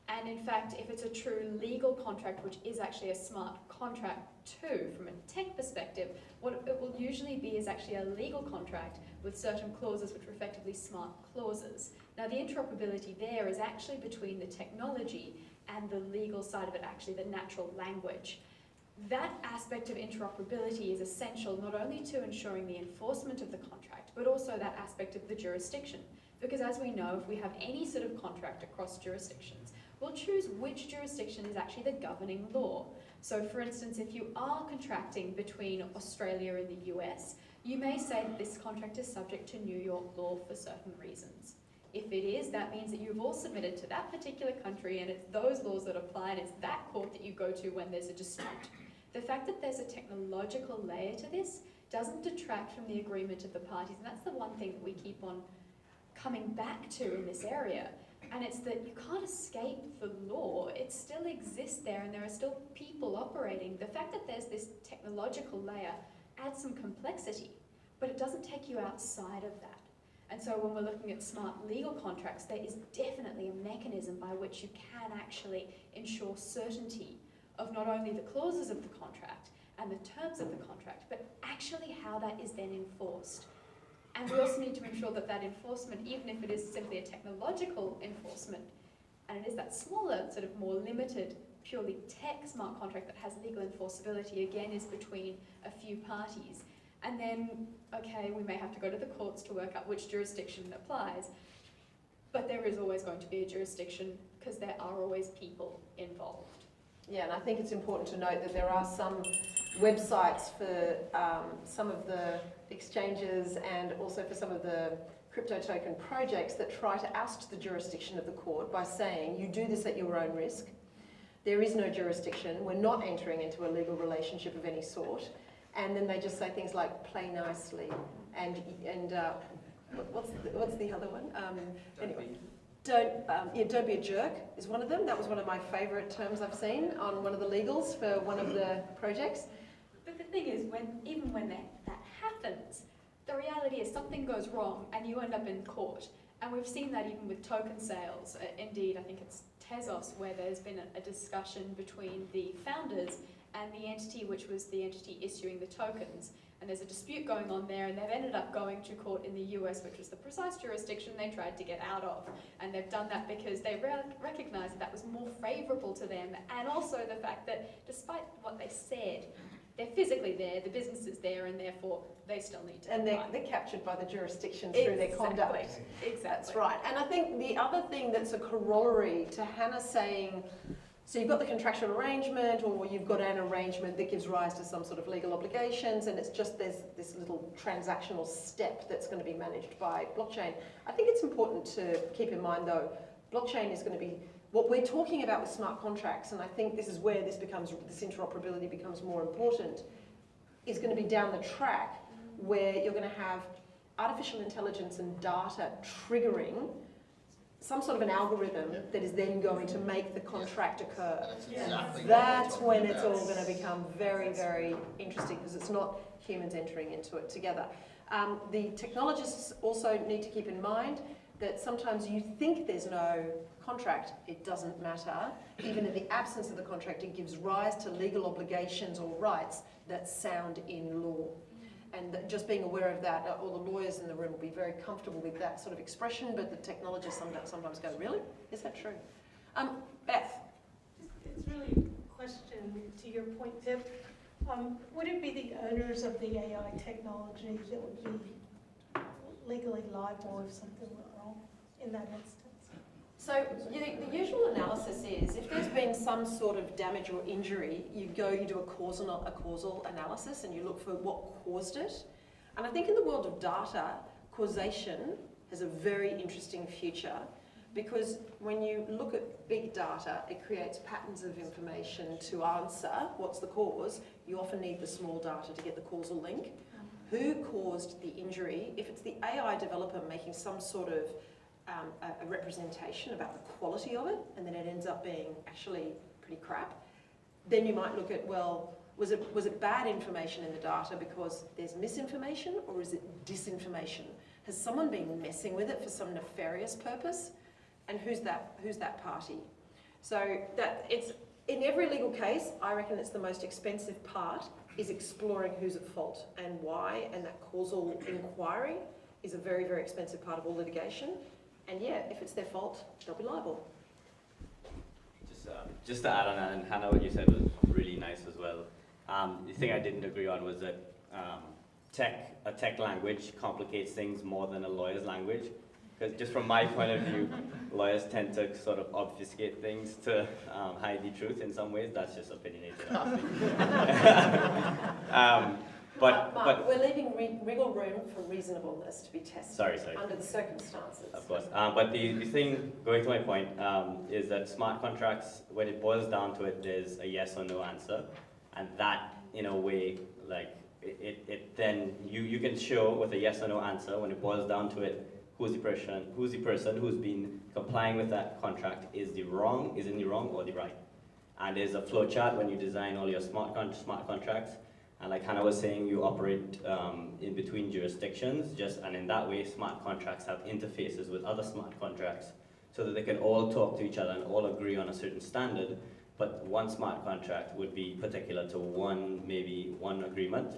And in fact, if it's a true legal contract, which is actually a smart contract too, from a tech perspective, what it will usually be is actually a legal contract with certain clauses which are effectively smart clauses. Now the interoperability there is actually between the technology and the legal side of it, actually the natural language. That aspect of interoperability is essential not only to ensuring the enforcement of the contract, but also that aspect of the jurisdiction. Because as we know, if we have any sort of contract across jurisdictions, we'll choose which jurisdiction is actually the governing law. So for instance, if you are contracting between Australia and the US, you may say that this contract is subject to New York law for certain reasons. If it is, that means that you've all submitted to that particular country and it's those laws that apply, and it's that court that you go to when there's a dispute. The fact that there's a technological layer to this doesn't detract from the agreement of the parties, and that's the one thing that we keep on coming back to in this area. And it's that you can't escape the law. It still exists there, and there are still people operating. The fact that there's this technological layer adds some complexity, but it doesn't take you outside of that. And so when we're looking at smart legal contracts, there is definitely a mechanism by which you can actually ensure certainty of not only the clauses of the contract and the terms of the contract, but actually how that is then enforced. And we also need to ensure that that enforcement, even if it is simply a technological enforcement, and it is that smaller, sort of more limited, purely tech smart contract that has legal enforceability, again, is between a few parties. And then, okay, we may have to go to the courts to work out which jurisdiction applies, but there is always going to be a jurisdiction because there are always people involved. Yeah, and I think it's important to note that there are some websites for some of the exchanges and also for some of the crypto token projects that try to oust the jurisdiction of the court by saying, you do this at your own risk. There is no jurisdiction. We're not entering into a legal relationship of any sort. And then they just say things like, play nicely, and what's the other one? Anyway. Don't be a jerk is one of them. That was one of my favourite terms I've seen on one of the legals for one of the projects. But the thing is, even when that happens, the reality is something goes wrong and you end up in court. And we've seen that even with token sales. Indeed, I think it's Tezos, where there's been a discussion between the founders and the entity which was the entity issuing the tokens. And there's a dispute going on there, and they've ended up going to court in the US, which was the precise jurisdiction they tried to get out of. And they've done that because they recognised that that was more favourable to them, and also the fact that despite what they said, they're physically there, the business is there, and therefore they still need to And they're captured by the jurisdiction through their conduct. Exactly. That's right. And I think the other thing that's a corollary to Hannah saying, so you've got the contractual arrangement, or you've got an arrangement that gives rise to some sort of legal obligations, and it's just there's this little transactional step that's going to be managed by blockchain. I think it's important to keep in mind, though, blockchain is going to be what we're talking about with smart contracts, and I think this is where this interoperability becomes more important, is going to be down the track where you're going to have artificial intelligence and data triggering some sort of an algorithm that is then going to make the contract occur. That's exactly what That's we're when talking it's about. all going to become very, very interesting because it's not humans entering into it together. The technologists also need to keep in mind that sometimes you think there's no contract, it doesn't matter. Even in the absence of the contract, it gives rise to legal obligations or rights that sound in law. And just being aware of that, all the lawyers in the room will be very comfortable with that sort of expression, but the technologists sometimes go, really? Is that true? Beth? It's really a question to your point, Pip. Would it be the owners of the AI technology that would be legally liable if something went wrong in that instance? So the usual analysis is if there's been some sort of damage or injury, you do a causal analysis and you look for what caused it. And I think in the world of data, causation has a very interesting future because when you look at big data, it creates patterns of information to answer what's the cause. You often need the small data to get the causal link. Who caused the injury? If it's the AI developer making some sort of a representation about the quality of it, and then it ends up being actually pretty crap, then you might look at, well, was it bad information in the data because there's misinformation, or is it disinformation? Has someone been messing with it for some nefarious purpose? And who's that party? So that it's in every legal case, I reckon it's the most expensive part is exploring who's at fault and why, and that causal inquiry is a very, very expensive part of all litigation. And yeah, if it's their fault, they'll be liable. Just to add on that, and Hannah, what you said was really nice as well. The thing I didn't agree on was that a tech language complicates things more than a lawyer's language. Because just from my point of view, lawyers tend to sort of obfuscate things to hide the truth in some ways. That's just opinionated. But we're leaving wriggle room for reasonableness to be tested sorry. under the circumstances. Of course. But the thing, going to my point, is that smart contracts, when it boils down to it, there's a yes or no answer. And that, in a way, like, it then, you can show with a yes or no answer, when it boils down to it, who's the person who's been complying with that contract is in the wrong or the right. And there's a flow chart when you design all your smart contracts. And like Hannah was saying, you operate in between jurisdictions, and in that way, smart contracts have interfaces with other smart contracts so that they can all talk to each other and all agree on a certain standard. But one smart contract would be particular to maybe one agreement,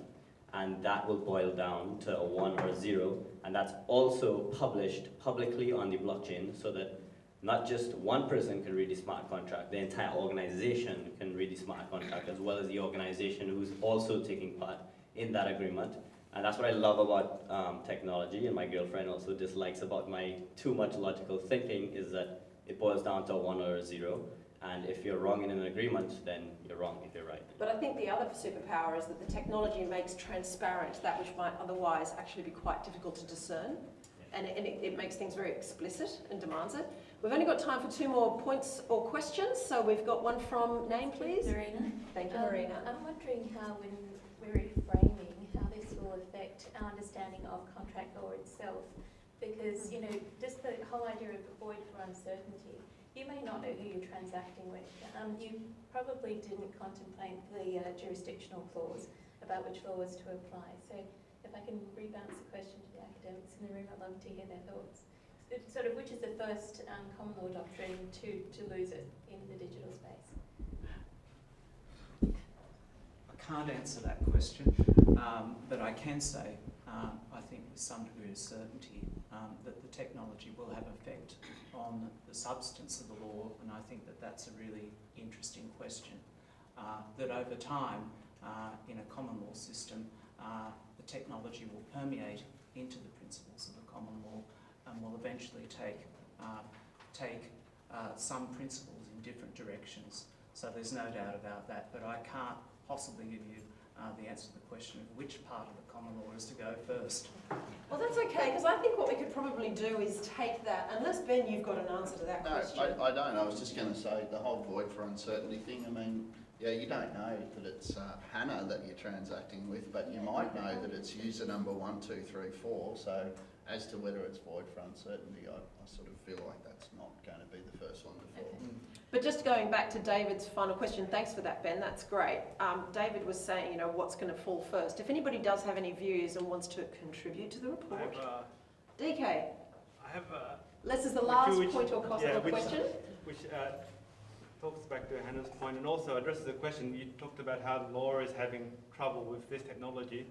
and that will boil down to a 1 or a 0, and that's also published publicly on the blockchain so that not just one person can read the smart contract, the entire organization can read the smart contract, as well as the organization who's also taking part in that agreement. And that's what I love about technology, and my girlfriend also dislikes about my too much logical thinking, is that it boils down to a 1 or a 0. And if you're wrong in an agreement, then you're wrong if you're right. But I think the other superpower is that the technology makes transparent that which might otherwise actually be quite difficult to discern. And it makes things very explicit and demands it. We've only got time for 2 more points or questions, so we've got one from name, please. Marina. Thank you, Marina. I'm wondering how, when we're reframing, how this will affect our understanding of contract law itself. Because, you know, just the whole idea of the void for uncertainty. You may not know who you're transacting with. You probably didn't contemplate the jurisdictional clause about which laws to apply. So if I can rebounce the question to the academics in the room, I'd love to hear their thoughts. It's sort of, which is the first common law doctrine to lose it in the digital space? I can't answer that question, but I can say, I think with some degree of certainty, that the technology will have effect on the substance of the law, and I think that that's a really interesting question. That over time, in a common law system, the technology will permeate into the principles of the common law and will eventually take some principles in different directions. So there's no doubt about that, but I can't possibly give you the answer to the question of which part of the common law is to go first. Well, that's okay, because I think what we could probably do is take that, unless, Ben, you've got an answer to that question. No, I don't. I was just going to say the whole void for uncertainty thing. I mean, yeah, you don't know that it's Hannah that you're transacting with, but you might know that it's user number 1, 2, 3, 4. So As to whether it's void for uncertainty, I sort of feel like that's not going to be the first one to fall. But just going back to David's final question, thanks for that, Ben, that's great. David was saying, you know, what's going to fall first. If anybody does have any views and wants to contribute to the report, DK. I have this is the last point or question. Which talks back to Hannah's point and also addresses the question. You talked about how law is having trouble with this technology,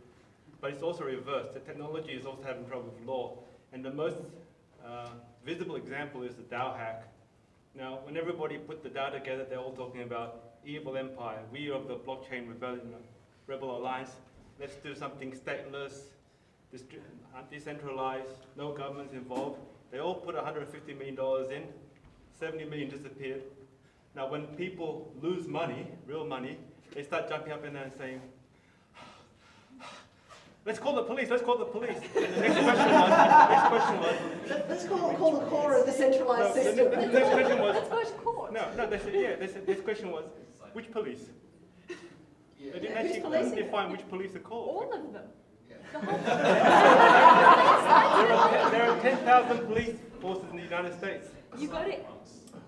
but it's also reversed. The technology is also having trouble with law. And the most visible example is the DAO hack. Now, when everybody put the DAO together, they're all talking about evil empire. We of the blockchain rebel alliance. Let's do something stateless, decentralized, no governments involved. They all put $150 million in, 70 million disappeared. Now when people lose money, real money, they start jumping up in there and saying, let's call the police, let's call the police. And the next question was, let's call the core of the centralized system. The next question was, let's go to court. This question was, which police? They didn't actually define which police are called. All of them. There are 10,000 police forces in the United States. You got it.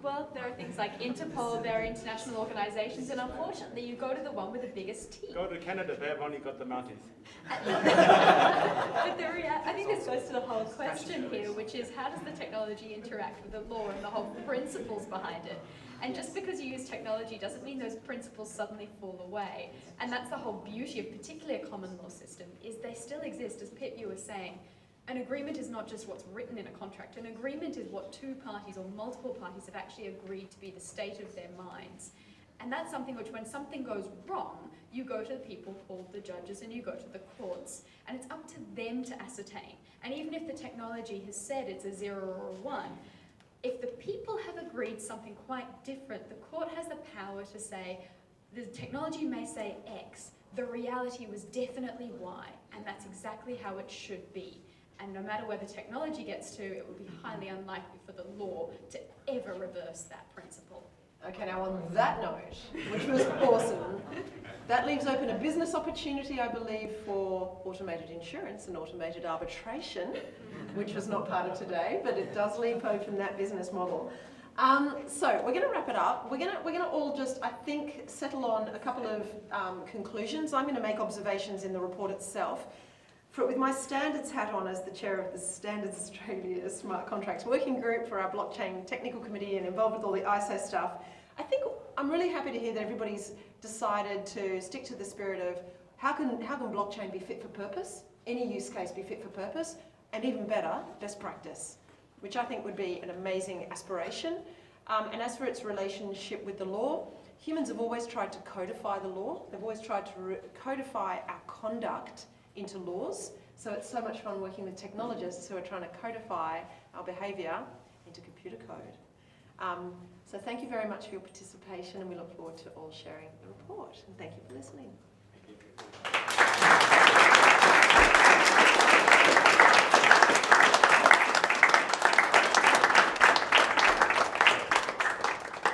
Well, there are things like Interpol, there are international organisations, and unfortunately you go to the one with the biggest T. Go to Canada, they've only got the Mounties. But I think this goes to the whole question here, which is how does the technology interact with the law and the whole principles behind it? And just because you use technology doesn't mean those principles suddenly fall away. And that's the whole beauty of particularly a common law system, is they still exist, as Pip, you were saying. An agreement is not just what's written in a contract. An agreement is what two parties or multiple parties have actually agreed to be the state of their minds. And that's something which, when something goes wrong, you go to the people called the judges and you go to the courts. And it's up to them to ascertain. And even if the technology has said it's a 0 or a 1, if the people have agreed something quite different, the court has the power to say, the technology may say X, the reality was definitely Y, and that's exactly how it should be. And no matter where the technology gets to, it would be highly unlikely for the law to ever reverse that principle. Okay, now on that note, which was awesome, that leaves open a business opportunity, I believe, for automated insurance and automated arbitration, which was not part of today, but it does leave open that business model. So we're going to wrap it up. We're going to all just, I think, settle on a couple of conclusions. I'm going to make observations in the report itself. With my standards hat on as the chair of the Standards Australia Smart Contracts Working Group for our blockchain technical committee and involved with all the ISO stuff, I think I'm really happy to hear that everybody's decided to stick to the spirit of how can blockchain be fit for purpose, any use case be fit for purpose, and even better, best practice, which I think would be an amazing aspiration. And as for its relationship with the law, humans have always tried to codify the law. They've always tried to codify our conduct into laws. So it's so much fun working with technologists who are trying to codify our behaviour into computer code. So thank you very much for your participation, and we look forward to all sharing the report. And thank you for listening.